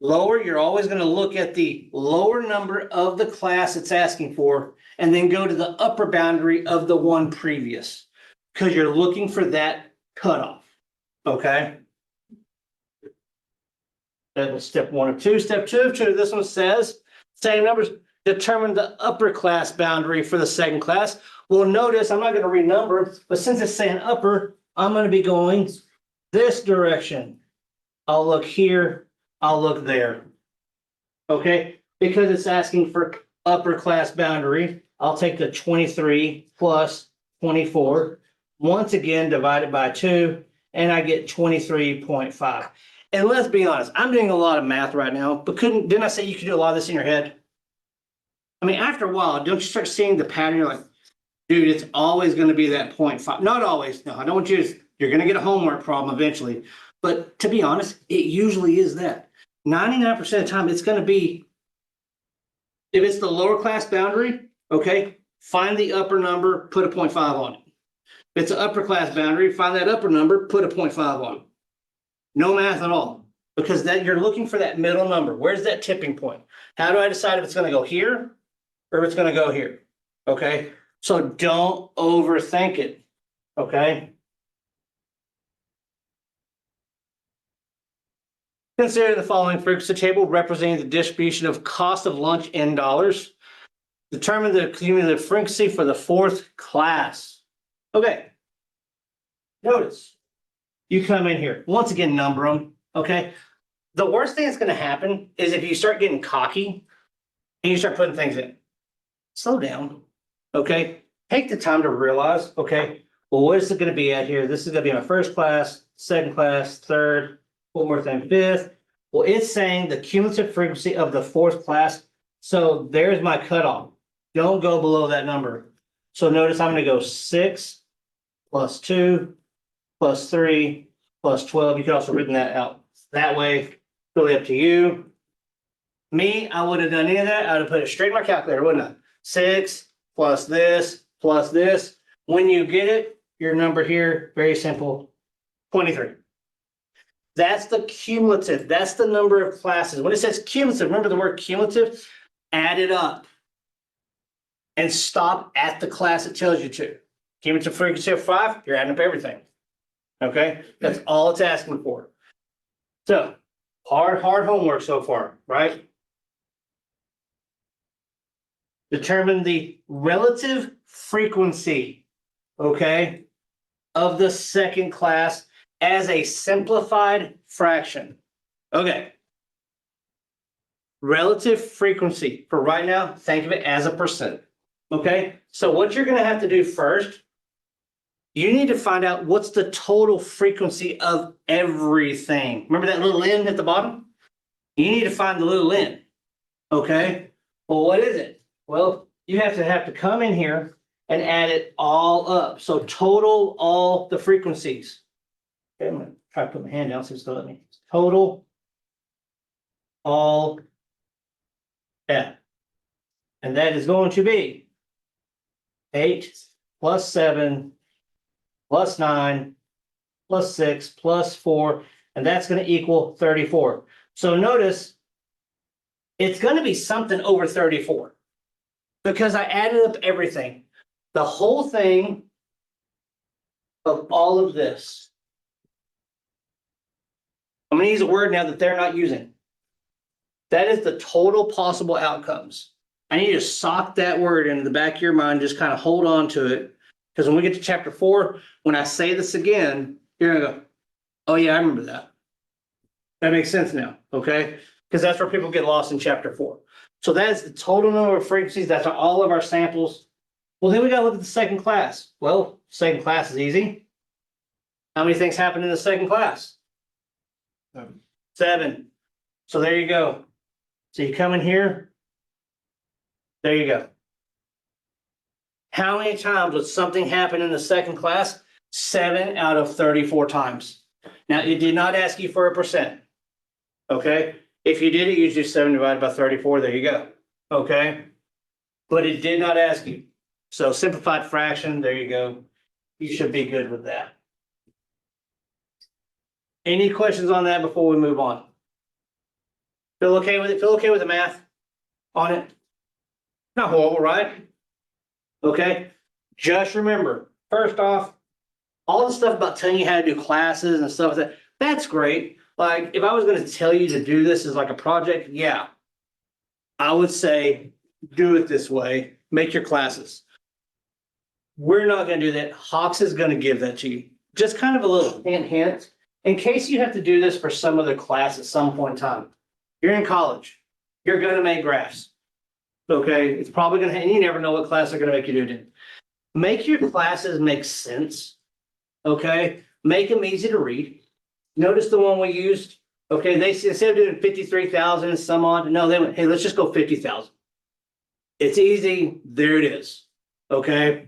Lower, you're always gonna look at the lower number of the class it's asking for, and then go to the upper boundary of the one previous. Cause you're looking for that cutoff, okay? That was step one of two. Step two of two, this one says, same numbers, determine the upper class boundary for the second class. Well, notice, I'm not gonna renumber, but since it's saying upper, I'm gonna be going this direction. I'll look here, I'll look there. Okay, because it's asking for upper class boundary, I'll take the 23 plus 24. Once again, divided by 2, and I get 23.5. And let's be honest, I'm doing a lot of math right now, but didn't I say you could do a lot of this in your head? I mean, after a while, don't you start seeing the pattern? You're like, dude, it's always gonna be that 0.5. Not always, no, I don't want you to, you're gonna get a homework problem eventually. But to be honest, it usually is that. 99% of the time, it's gonna be, if it's the lower class boundary, okay, find the upper number, put a 0.5 on it. If it's an upper class boundary, find that upper number, put a 0.5 on it. No math at all, because that you're looking for that middle number. Where's that tipping point? How do I decide if it's gonna go here or if it's gonna go here? Okay, so don't overthink it, okay? Consider the following frequency table representing the distribution of cost of lunch in dollars. Determine the cumulative frequency for the fourth class. Okay. Notice, you come in here, once again, number them, okay? The worst thing that's gonna happen is if you start getting cocky and you start putting things in. Slow down, okay? Take the time to realize, okay, well, what is it gonna be at here? This is gonna be my first class, second class, third, one more thing, fifth. Well, it's saying the cumulative frequency of the fourth class. So there's my cutoff. Don't go below that number. So notice I'm gonna go 6 plus 2 plus 3 plus 12. You could also written that out that way. Really up to you. Me, I would have done any of that. I would have put it straight in my calculator, wouldn't I? 6 plus this plus this. When you get it, your number here, very simple, 23. That's the cumulative. That's the number of classes. When it says cumulative, remember the word cumulative? Add it up. And stop at the class it tells you to. Cumulative frequency of 5, you're adding up everything. Okay? That's all it's asking for. So, hard homework so far, right? Determine the relative frequency, okay, of the second class as a simplified fraction. Okay. Relative frequency for right now, think of it as a percent. Okay, so what you're gonna have to do first, you need to find out what's the total frequency of everything. Remember that little n at the bottom? You need to find the little n. Okay, well, what is it? Well, you have to come in here and add it all up. So total all the frequencies. Okay, I'm gonna try to put my hand down so it's gonna let me. Total all F. And that is going to be 8 plus 7 plus 9 plus 6 plus 4, and that's going to equal 34. So notice it's going to be something over 34 because I added up everything. The whole thing of all of this. I'm going to use a word now that they're not using. That is the total possible outcomes. I need you to sock that word into the back of your mind, just kind of hold on to it. Because when we get to chapter 4, when I say this again, you're gonna go, oh yeah, I remember that. That makes sense now, okay? Because that's where people get lost in chapter 4. So that is the total number of frequencies. That's all of our samples. Well, then we gotta look at the second class. Well, second class is easy. How many things happen in the second class? 7. So there you go. So you come in here. There you go. How many times would something happen in the second class? 7 out of 34 times. Now, it did not ask you for a percent. Okay? If you did it, you just do 7 divided by 34. There you go. Okay? But it did not ask you. So simplified fraction, there you go. You should be good with that. Any questions on that before we move on? Feel okay with it? Feel okay with the math on it? Not horrible, right? Okay, just remember, first off, all the stuff about telling you how to do classes and stuff like that, that's great. Like, if I was gonna tell you to do this as like a project, yeah. I would say, do it this way, make your classes. We're not gonna do that. Hawks is gonna give that to you. Just kind of a little hint, in case you have to do this for some other class at some point in time. You're in college, you're gonna make graphs. Okay, it's probably gonna, and you never know what class they're gonna make you do it in. Make your classes make sense. Okay, make them easy to read. Notice the one we used, okay, they instead of doing 53,000 and some odd, no, they went, hey, let's just go 50,000. It's easy, there it is, okay?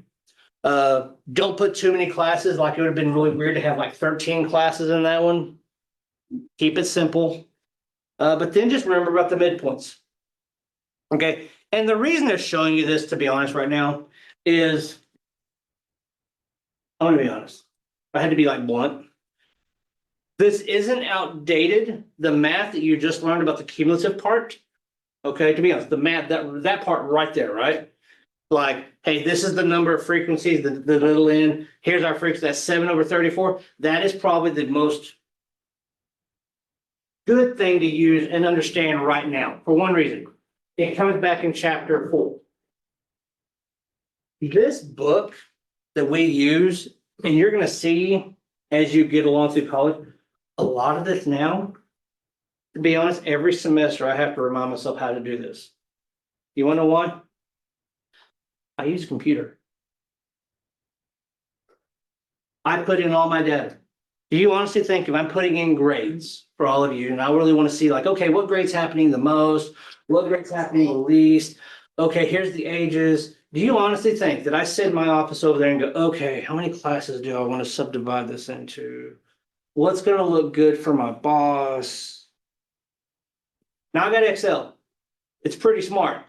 Don't put too many classes, like it would have been really weird to have like 13 classes in that one. Keep it simple, but then just remember about the midpoints. Okay, and the reason they're showing you this, to be honest, right now, is, I'm gonna be honest, I had to be like blunt. This isn't outdated, the math that you just learned about the cumulative part. Okay, to be honest, the math, that part right there, right? Like, hey, this is the number of frequencies, the little n, here's our frequency, that's 7/34. That is probably the most good thing to use and understand right now, for one reason. It comes back in chapter 4. This book that we use, and you're gonna see as you get along through college, a lot of this now, to be honest, every semester I have to remind myself how to do this. You wanna know why? I use a computer. I put in all my data. Do you honestly think if I'm putting in grades for all of you, and I really want to see like, okay, what grade's happening the most? What grade's happening the least? Okay, here's the ages. Do you honestly think that I sit in my office over there and go, okay, how many classes do I want to subdivide this into? What's gonna look good for my boss? Now I got Excel. It's pretty smart.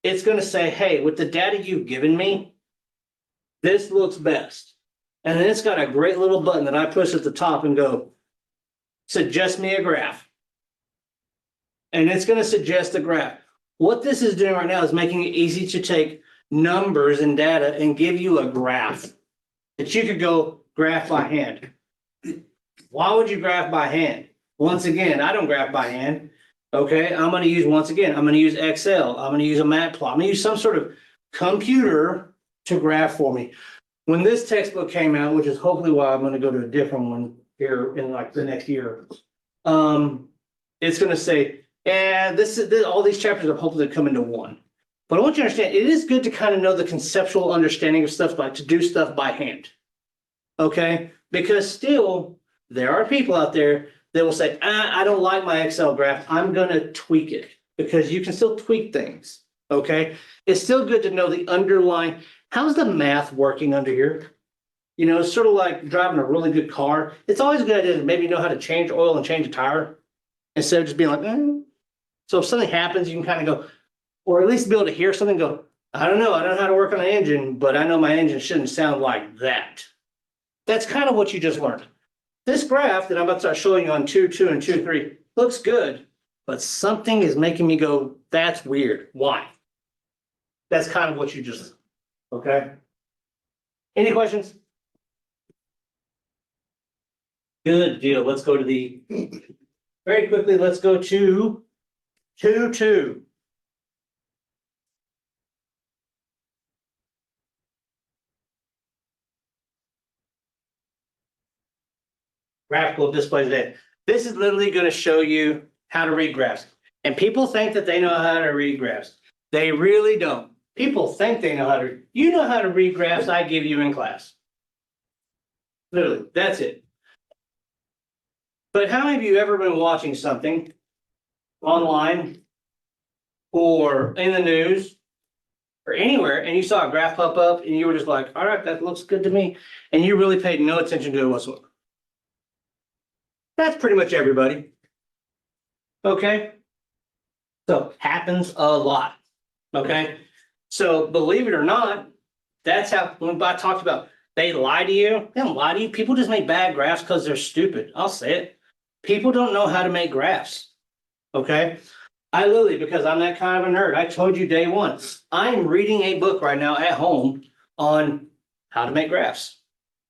It's gonna say, hey, with the data you've given me, this looks best. And then it's got a great little button that I push at the top and go, suggest me a graph. And it's gonna suggest a graph. What this is doing right now is making it easy to take numbers and data and give you a graph that you could go graph by hand. Why would you graph by hand? Once again, I don't graph by hand. Okay, I'm gonna use, once again, I'm gonna use Excel. I'm gonna use a matplotlib. I'm gonna use some sort of computer to graph for me. When this textbook came out, which is hopefully why I'm gonna go to a different one here in like the next year. It's gonna say, and all these chapters are hopefully come into one. But I want you to understand, it is good to kind of know the conceptual understanding of stuff, like to do stuff by hand. Okay, because still, there are people out there that will say, I don't like my Excel graph, I'm gonna tweak it, because you can still tweak things, okay? It's still good to know the underlying, how's the math working under here? You know, it's sort of like driving a really good car. It's always a good idea to maybe know how to change oil and change a tire, instead of just being like, So if something happens, you can kind of go, or at least be able to hear something, go, I don't know how to work on an engine, but I know my engine shouldn't sound like that. That's kind of what you just learned. This graph that I'm about to start showing you on 2.2 and 2.3 looks good, but something is making me go, that's weird. Why? That's kind of what you just, okay? Any questions? Good deal. Let's go to the, very quickly, let's go to 2.2. Graphical display today. This is literally going to show you how to read graphs. And people think that they know how to read graphs. They really don't. People think they know how to, you know how to read graphs I give you in class. Literally, that's it. But how many of you ever been watching something online or in the news or anywhere and you saw a graph pop up and you were just like, all right, that looks good to me. And you really paid no attention to it whatsoever. That's pretty much everybody. Okay. So happens a lot. Okay. So believe it or not, that's how, when I talked about they lie to you, they don't lie to you. People just make bad graphs because they're stupid. I'll say it. People don't know how to make graphs. okay? I literally, because I'm that kind of a nerd, I told you day one, I'm reading a book right now at home on how to make graphs.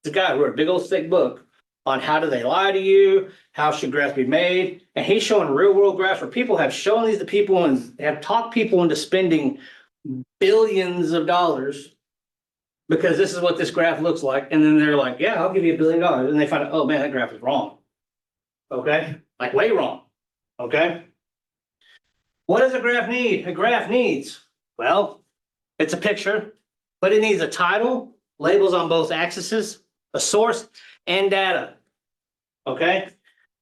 The guy wrote a big old thick book on how do they lie to you, how should graphs be made, and he's showing real world graphs where people have shown these to people and have talked people into spending billions of dollars because this is what this graph looks like, and then they're like, yeah, I'll give you $1 billion, and they find out, oh man, that graph is wrong. Okay, like way wrong, okay? What does a graph need? A graph needs, well, it's a picture, but it needs a title, labels on both axes, a source, and data. Okay?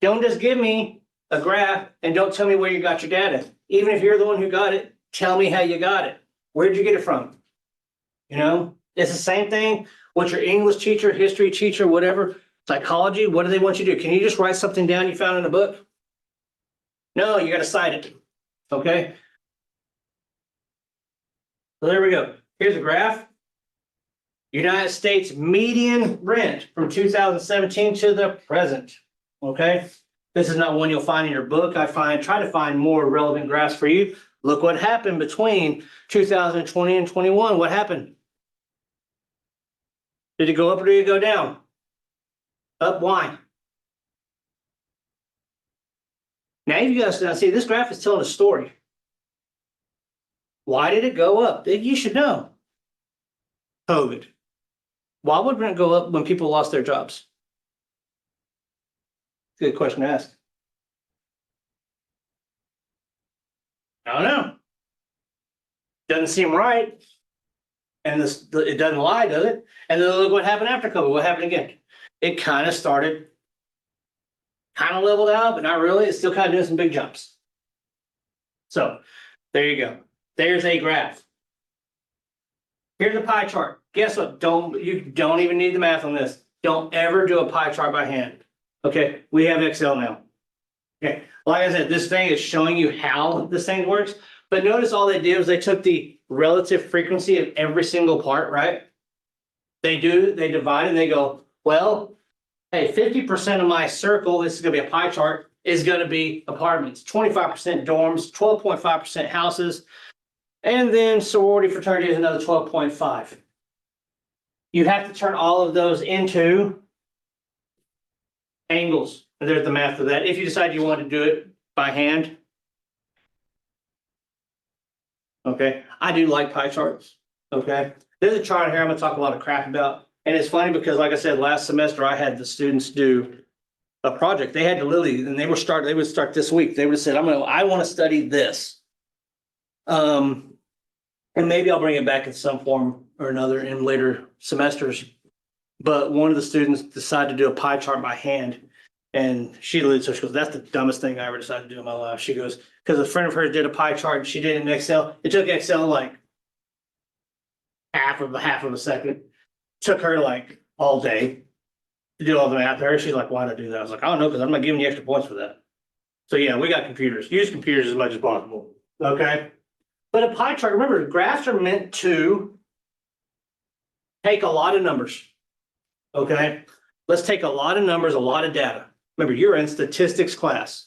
Don't just give me a graph and don't tell me where you got your data. Even if you're the one who got it, tell me how you got it. Where'd you get it from? You know, it's the same thing with your English teacher, history teacher, whatever, psychology. What do they want you to do? Can you just write something down you found in a book? No, you got to cite it. Okay? So there we go. Here's a graph. United States median rent from 2017 to the present. Okay, this is not one you'll find in your book. Try to find more relevant graphs for you. Look what happened between 2020 and 21. What happened? Did it go up or did it go down? Up. Why? Now you guys now see this graph is telling a story. Why did it go up? You should know. COVID. Why would rent go up when people lost their jobs? Good question to ask. I don't know. Doesn't seem right. And it doesn't lie, does it? And then look what happened after COVID. What happened again? It kind of started, kind of leveled out, but not really. It's still kind of doing some big jumps. So there you go. There's a graph. Here's a pie chart. Guess what? You don't even need the math on this. Don't ever do a pie chart by hand. Okay, we have Excel now. Okay, like I said, this thing is showing you how this thing works. But notice all they did was they took the relative frequency of every single part, right? They divide and they go, well, hey, 50% of my circle, this is gonna be a pie chart, is gonna be apartments, 25% dorms, 12.5% houses, and then sorority fraternity is another 12.5. You have to turn all of those into angles. And there's the math for that. If you decide you want to do it by hand. Okay, I do like pie charts. Okay, there's a chart here I'm gonna talk a lot of crap about. And it's funny because like I said, last semester I had the students do a project. They had to literally, and they would start this week. They would have said, I want to study this. And maybe I'll bring it back in some form or another in later semesters. But one of the students decided to do a pie chart by hand. And she goes, that's the dumbest thing I ever decided to do in my life. She goes, because a friend of hers did a pie chart and she did it in Excel. It took Excel like half of a second. Took her like all day to do all the math there. She's like, why did I do that? I was like, I don't know, because I'm not giving you extra points for that. So yeah, we got computers. Use computers as much as possible. Okay. But a pie chart, remember, graphs are meant to take a lot of numbers. Okay. Let's take a lot of numbers, a lot of data. Remember, you're in statistics class.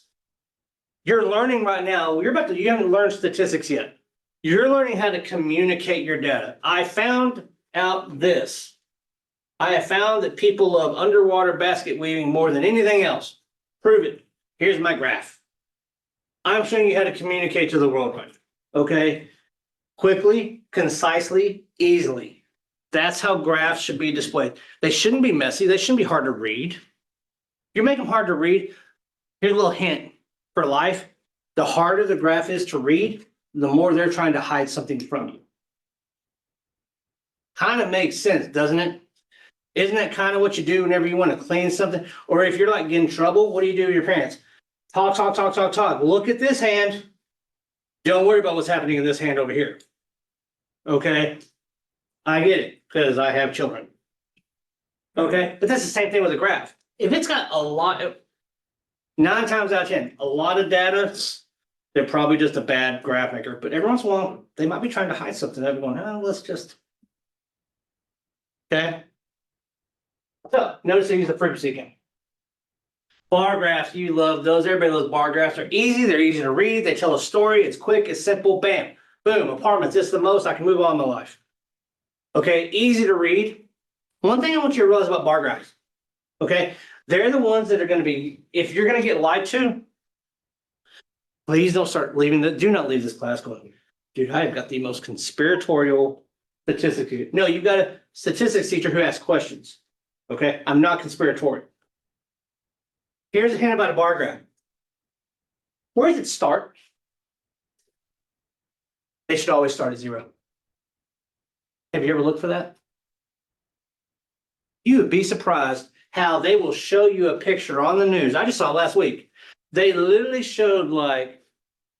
You're learning right now, you haven't learned statistics yet. You're learning how to communicate your data. I found out this. I have found that people love underwater basket weaving more than anything else. Prove it. Here's my graph. I'm showing you how to communicate to the world right now. Okay? Quickly, concisely, easily. That's how graphs should be displayed. They shouldn't be messy. They shouldn't be hard to read. If you make them hard to read, here's a little hint for life. The harder the graph is to read, the more they're trying to hide something from you. Kind of makes sense, doesn't it? Isn't that kind of what you do whenever you want to clean something? Or if you're like getting in trouble, what do you do with your parents? Talk. Look at this hand. Don't worry about what's happening in this hand over here. Okay? I get it, because I have children. Okay? But that's the same thing with a graph. If it's got a lot of, 9 times out of 10, a lot of data, they're probably just a bad graph maker. But every once in a while, they might be trying to hide something. They're going, oh, let's just. Okay? So notice they use the frequency again. Bar graphs, you love those. Everybody loves bar graphs. They're easy to read. They tell a story. It's quick, it's simple. Bam, boom, apartments. This is the most. I can move on in my life. Okay, easy to read. One thing I want you to realize about bar graphs. Okay, they're the ones that are going to be, if you're going to get lied to, please don't start leaving do not leave this class going, dude, I've got the most conspiratorial statistics. No, you've got a statistics teacher who asks questions. Okay, I'm not conspiratorial. Here's a hint about a bar graph. Where does it start? They should always start at 0. Have you ever looked for that? You would be surprised how they will show you a picture on the news. I just saw it last week. They literally showed like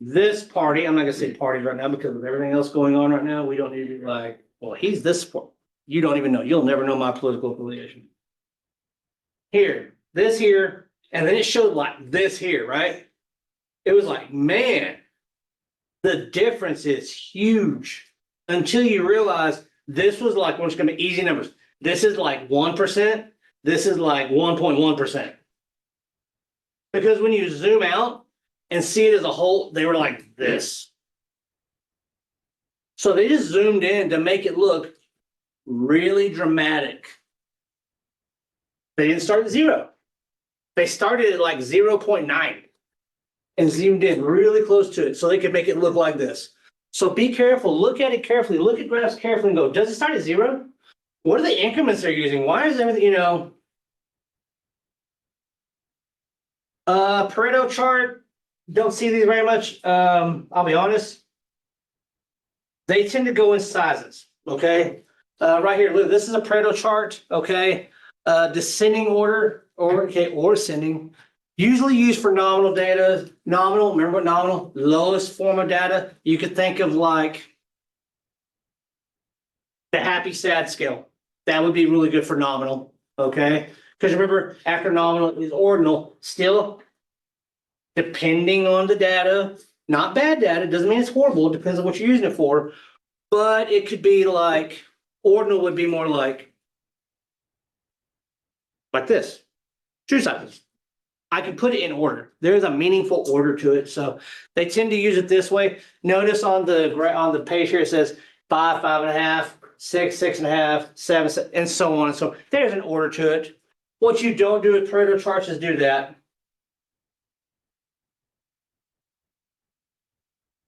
this party. I'm not gonna say party right now because of everything else going on right now. We don't need to be like, well, he's this sport. You don't even know. You'll never know my political affiliation. Here, this here, and then it showed like this here, right? It was like, man, the difference is huge until you realize this was like, what's gonna be easy numbers. This is like 1%. This is like 1.1%. Because when you zoom out and see it as a whole, they were like this. So they just zoomed in to make it look really dramatic. They didn't start at 0. They started at like 0.9 and zoomed in really close to it so they could make it look like this. So be careful, look at it carefully, look at graphs carefully and go, does it start at 0? What are the increments they're using? Why is everything, Pareto chart, don't see these very much. I'll be honest. They tend to go in sizes, okay? Right here, look, this is a Pareto chart, okay? Descending order, or ascending. Usually used for nominal data. Nominal, remember what nominal? Lowest form of data. You could think of like the happy sad scale. That would be really good for nominal, okay? Because remember, after nominal is ordinal, still depending on the data, not bad data, doesn't mean it's horrible, it depends on what you're using it for, but it could be like, ordinal would be more like this, true cycles. I could put it in order. There's a meaningful order to it, so they tend to use it this way. Notice on the page here, it says 5, 5.5, 6, 6.5, 7, and so on and so on. There's an order to it. What you don't do with Pareto charts is do that.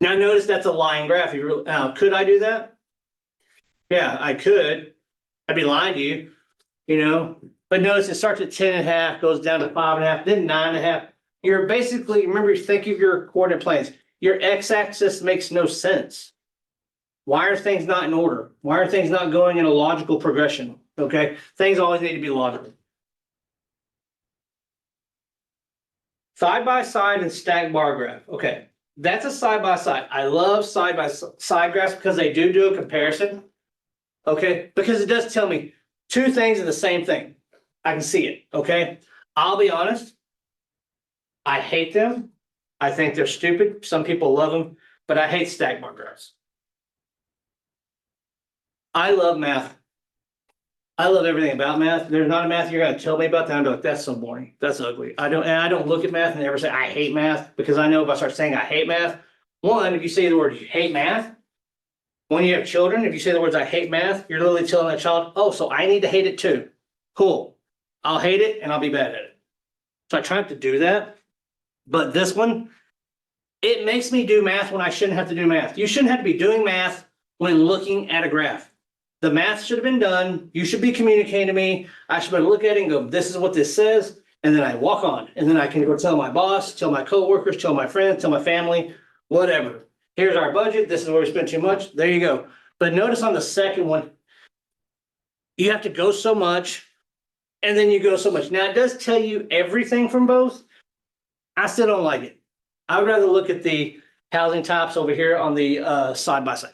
Now notice that's a line graph. Could I do that? Yeah, I could. I'd be lying to you, But notice it starts at 10.5, goes down to 5.5, then 9.5. You're basically, remember, think of your coordinate planes. Your x-axis makes no sense. Why are things not in order? Why are things not going in a logical progression? Okay, things always need to be logical. Side by side and stack bar graph. Okay, that's a side by side. I love side by side graphs because they do a comparison. Okay, because it does tell me two things are the same thing. I can see it. Okay, I'll be honest. I hate them. I think they're stupid. Some people love them, but I hate stack bar graphs. I love math. I love everything about math. There's not a math you're going to tell me about that I'm like, that's so boring. That's ugly. I don't look at math and ever say I hate math, because I know if I start saying I hate math, one, if you say the word you hate math, when you have children, if you say the words I hate math, you're literally telling that child, oh, so I need to hate it too. Cool. I'll hate it and I'll be bad at it. So I try not to do that. But this one, it makes me do math when I shouldn't have to do math. You shouldn't have to be doing math when looking at a graph. The math should have been done. You should be communicating to me. I should be able to look at it and go, this is what this says. And then I walk on. And then I can go tell my boss, tell my coworkers, tell my friends, tell my family, whatever. Here's our budget. This is where we spent too much. There you go. But notice on the second one, you have to go so much and then you go so much. Now it does tell you everything from both. I still don't like it. I would rather look at the housing types over here on the side by side.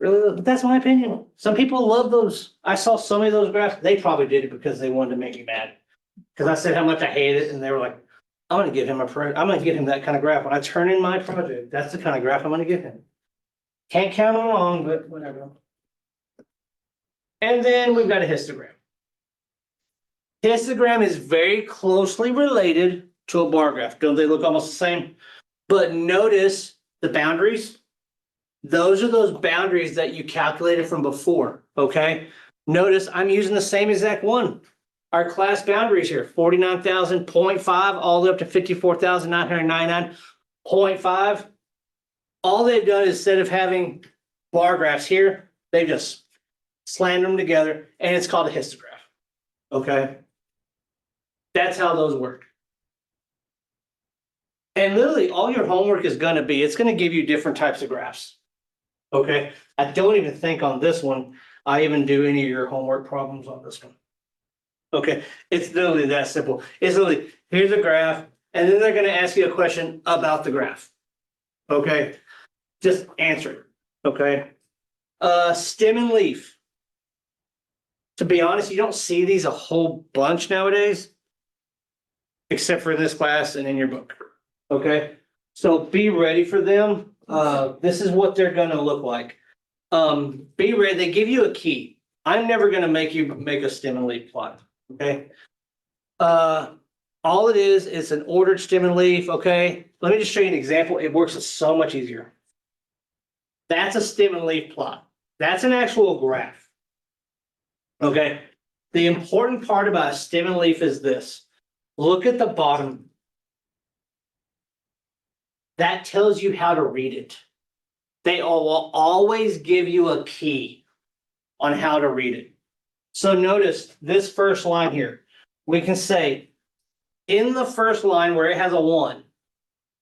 Really, but that's my opinion. Some people love those. I saw so many of those graphs. They probably did it because they wanted to make me mad. Because I said how much I hate it, and they were like, I'm going to give him I'm going to give him that kind of graph. When I turn in my project, that's the kind of graph I'm going to give him. Can't count on long, but whatever. And then we've got a histogram. Histogram is very closely related to a bar graph. Don't they look almost the same? But notice the boundaries. Those are those boundaries that you calculated from before, okay? Notice I'm using the same exact one. Our class boundaries here, 49,000.5 all the way up to 54,999.5. All they've done is instead of having bar graphs here, they just slammed them together and it's called a histograph, okay? That's how those work. And literally all your homework is gonna be, it's gonna give you different types of graphs. Okay, I don't even think on this one, I even do any of your homework problems on this one. Okay, it's literally that simple. It's literally, here's a graph, and then they're gonna ask you a question about the graph. Okay, just answer it, okay? Stem and leaf. To be honest, you don't see these a whole bunch nowadays. Except for in this class and in your book, okay? So be ready for them. This is what they're gonna look like. Be ready, they give you a key. I'm never gonna make you make a stem and leaf plot, okay? All it is an ordered stem and leaf, okay? Let me just show you an example. It works so much easier. That's a stem and leaf plot. That's an actual graph. Okay? The important part about a stem and leaf is this. Look at the bottom. That tells you how to read it. They will always give you a key on how to read it. So notice this first line here. We can say in the first line where it has a 1,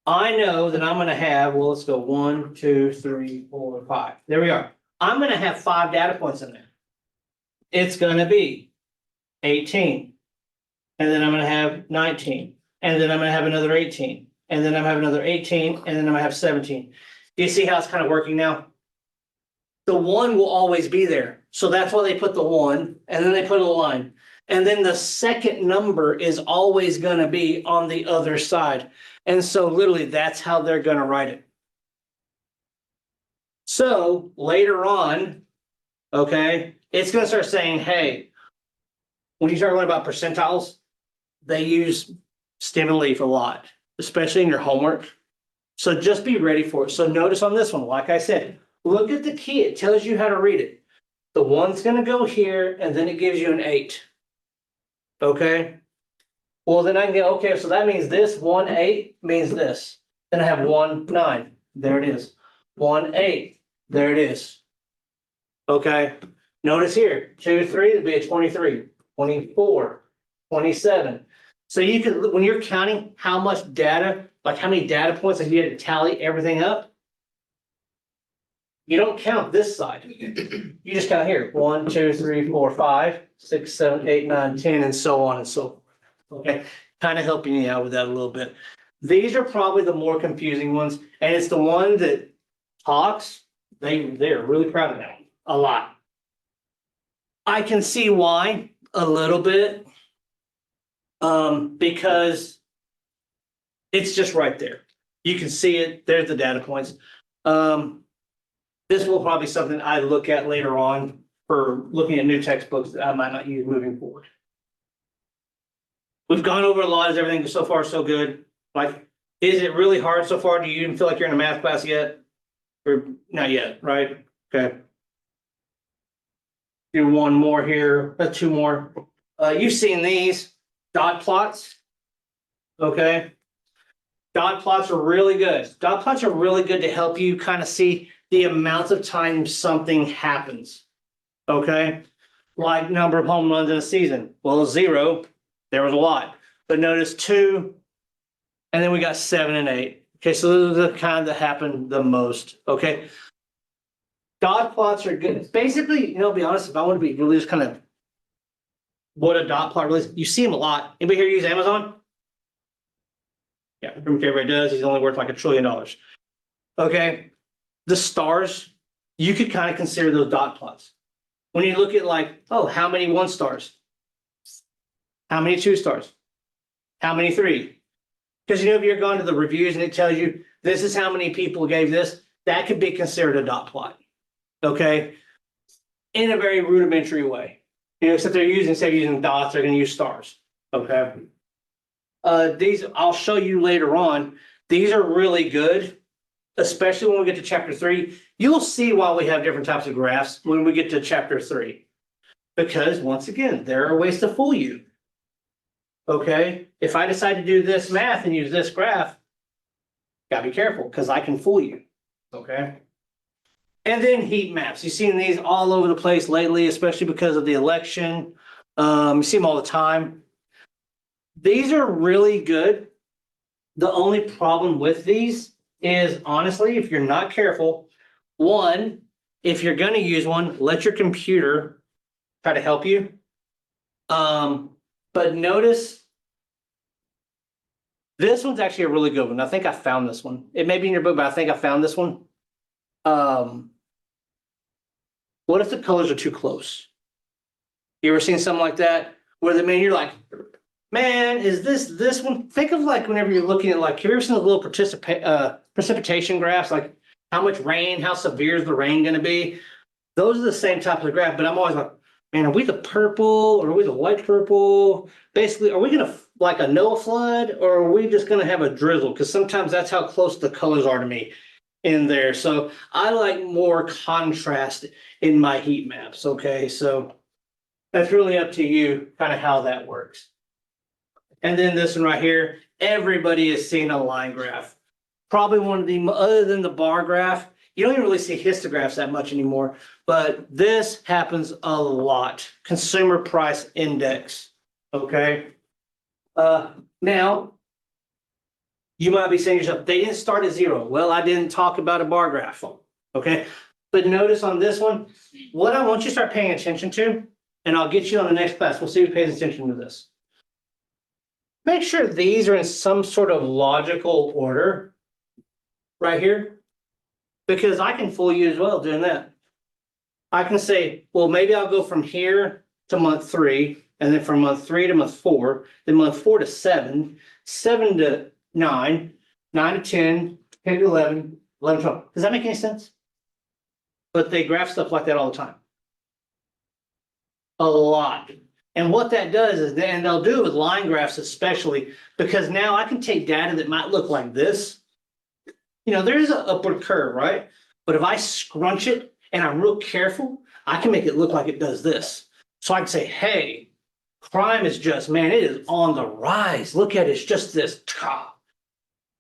I know that I'm gonna have, well, let's go 1, 2, 3, 4, 5. There we are. I'm gonna have 5 data points in there. It's gonna be 18. And then I'm gonna have 19. And then I'm gonna have another 18. And then I'm gonna have another 18. And then I'm gonna have 17. Do you see how it's kind of working now? The 1 will always be there. So that's why they put the 1 and then they put a line. And then the second number is always gonna be on the other side. And so literally that's how they're gonna write it. So later on, okay, it's gonna start saying, hey, when you start learning about percentiles, they use stem and leaf a lot, especially in your homework. So just be ready for it. So notice on this one, like I said, look at the key. It tells you how to read it. The 1's gonna go here and then it gives you an 8. Okay? Well, then I can go, okay, so that means this 1, 8 means this. Then I have 1, 9. There it is. 1, 8. There it is. Okay? Notice here, 2, 3 would be a 23, 24, 27. So you can, when you're counting how much data, like how many data points, if you had to tally everything up, you don't count this side. You just count here, 1, 2, 3, 4, 5, 6, 7, 8, 9, 10, and so on and so forth. Okay, kind of helping you out with that a little bit. These are probably the more confusing ones, and it's the one that talks, they're really proud of that one, a lot. I can see why a little bit. Because it's just right there. You can see it, there's the data points. This will probably be something I look at later on for looking at new textbooks that I might not use moving forward. We've gone over a lot, is everything so far so good? Like, is it really hard so far? Do you even feel like you're in a math class yet? Or not yet, right? Okay. Do one more here, 2 more. You've seen these. Dot plots, okay? Dot plots are really good. Dot plots are really good to help you kind of see the amount of time something happens, okay? Like number of home runs in a season. Well, 0, there was a lot. But notice 2, and then we got 7 and 8. Okay, so those are the kind that happen the most, okay? Dot plots are good. Basically, to be honest, if I want to be really just kind of what a dot plot really is, you see them a lot. Anybody here use Amazon? Yeah, everybody does. He's only worth like $1 trillion. Okay, the stars, you could kind of consider those dot plots. When you look at like, oh, how many 1 stars? How many 2 stars? How many 3? Because if you're going to the reviews and it tells you this is how many people gave this, that could be considered a dot plot. Okay, in a very rudimentary way. Except they're using, instead of using dots, they're going to use stars. Okay. These, I'll show you later on. These are really good, especially when we get to chapter 3. You'll see why we have different types of graphs when we get to chapter 3. Because once again, there are ways to fool you. Okay, if I decide to do this math and use this graph, gotta be careful because I can fool you. Okay. And then heat maps. You've seen these all over the place lately, especially because of the election. You see them all the time. These are really good. The only problem with these is honestly, if you're not careful, one, if you're gonna use one, let your computer try to help you. But notice this one's actually a really good one. I think I found this one. It may be in your book, but I think I found this one. What if the colors are too close? You ever seen something like that? Where the man, you're like, man, is this one? Think of like whenever you're looking at like, have you ever seen the little precipitation graphs? Like how much rain, how severe is the rain gonna be? Those are the same type of graph, but I'm always like, man, are we the purple or are we the light purple? Basically, are we gonna like a Noah flood or are we just gonna have a drizzle? Because sometimes that's how close the colors are to me in there. So I like more contrast in my heat maps. Okay, so that's really up to you, kind of how that works. And then this one right here, everybody has seen a line graph. Probably one of the, other than the bar graph, you don't even really see histographs that much anymore, but this happens a lot. Consumer price index, okay? Now, you might be saying to yourself, they didn't start at 0. Well, I didn't talk about a bar graph, okay? But notice on this one, what I want you to start paying attention to, and I'll get you on the next class, we'll see who pays attention to this. Make sure these are in some sort of logical order right here, because I can fool you as well doing that. I can say, well, maybe I'll go from here to month 3, and then from month 3 to month 4, then month 4 to 7, 7 to 9, 9 to 10, 10 to 11, 11 to 12. Does that make any sense? But they graph stuff like that all the time. A lot. And what that does is then they'll do with line graphs especially, because now I can take data that might look like this. You know, there's an upward curve, right? But if I scrunch it and I'm real careful, I can make it look like it does this. So I can say, hey, crime is just, man, it is on the rise. Look at it, it's just this.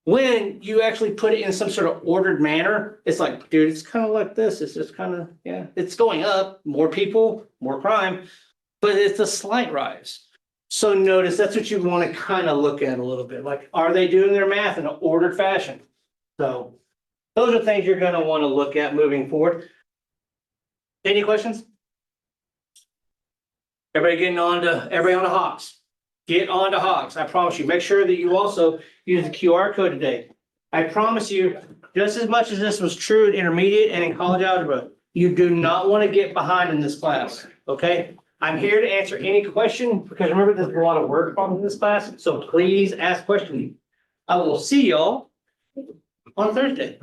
When you actually put it in some sort of ordered manner, it's like, dude, it's kind of like this. It's just kind of, yeah, it's going up, more people, more crime, but it's a slight rise. So notice that's what you want to kind of look at a little bit. Like, are they doing their math in an ordered fashion? So those are things you're going to want to look at moving forward. Any questions? Everybody on to Hawks. Get on to Hawks. I promise you. Make sure that you also use the QR code today. I promise you, just as much as this was true in intermediate and in college algebra, you do not want to get behind in this class. Okay? I'm here to answer any question because remember, there's a lot of work problems in this class. So please ask questions. I will see y'all on Thursday.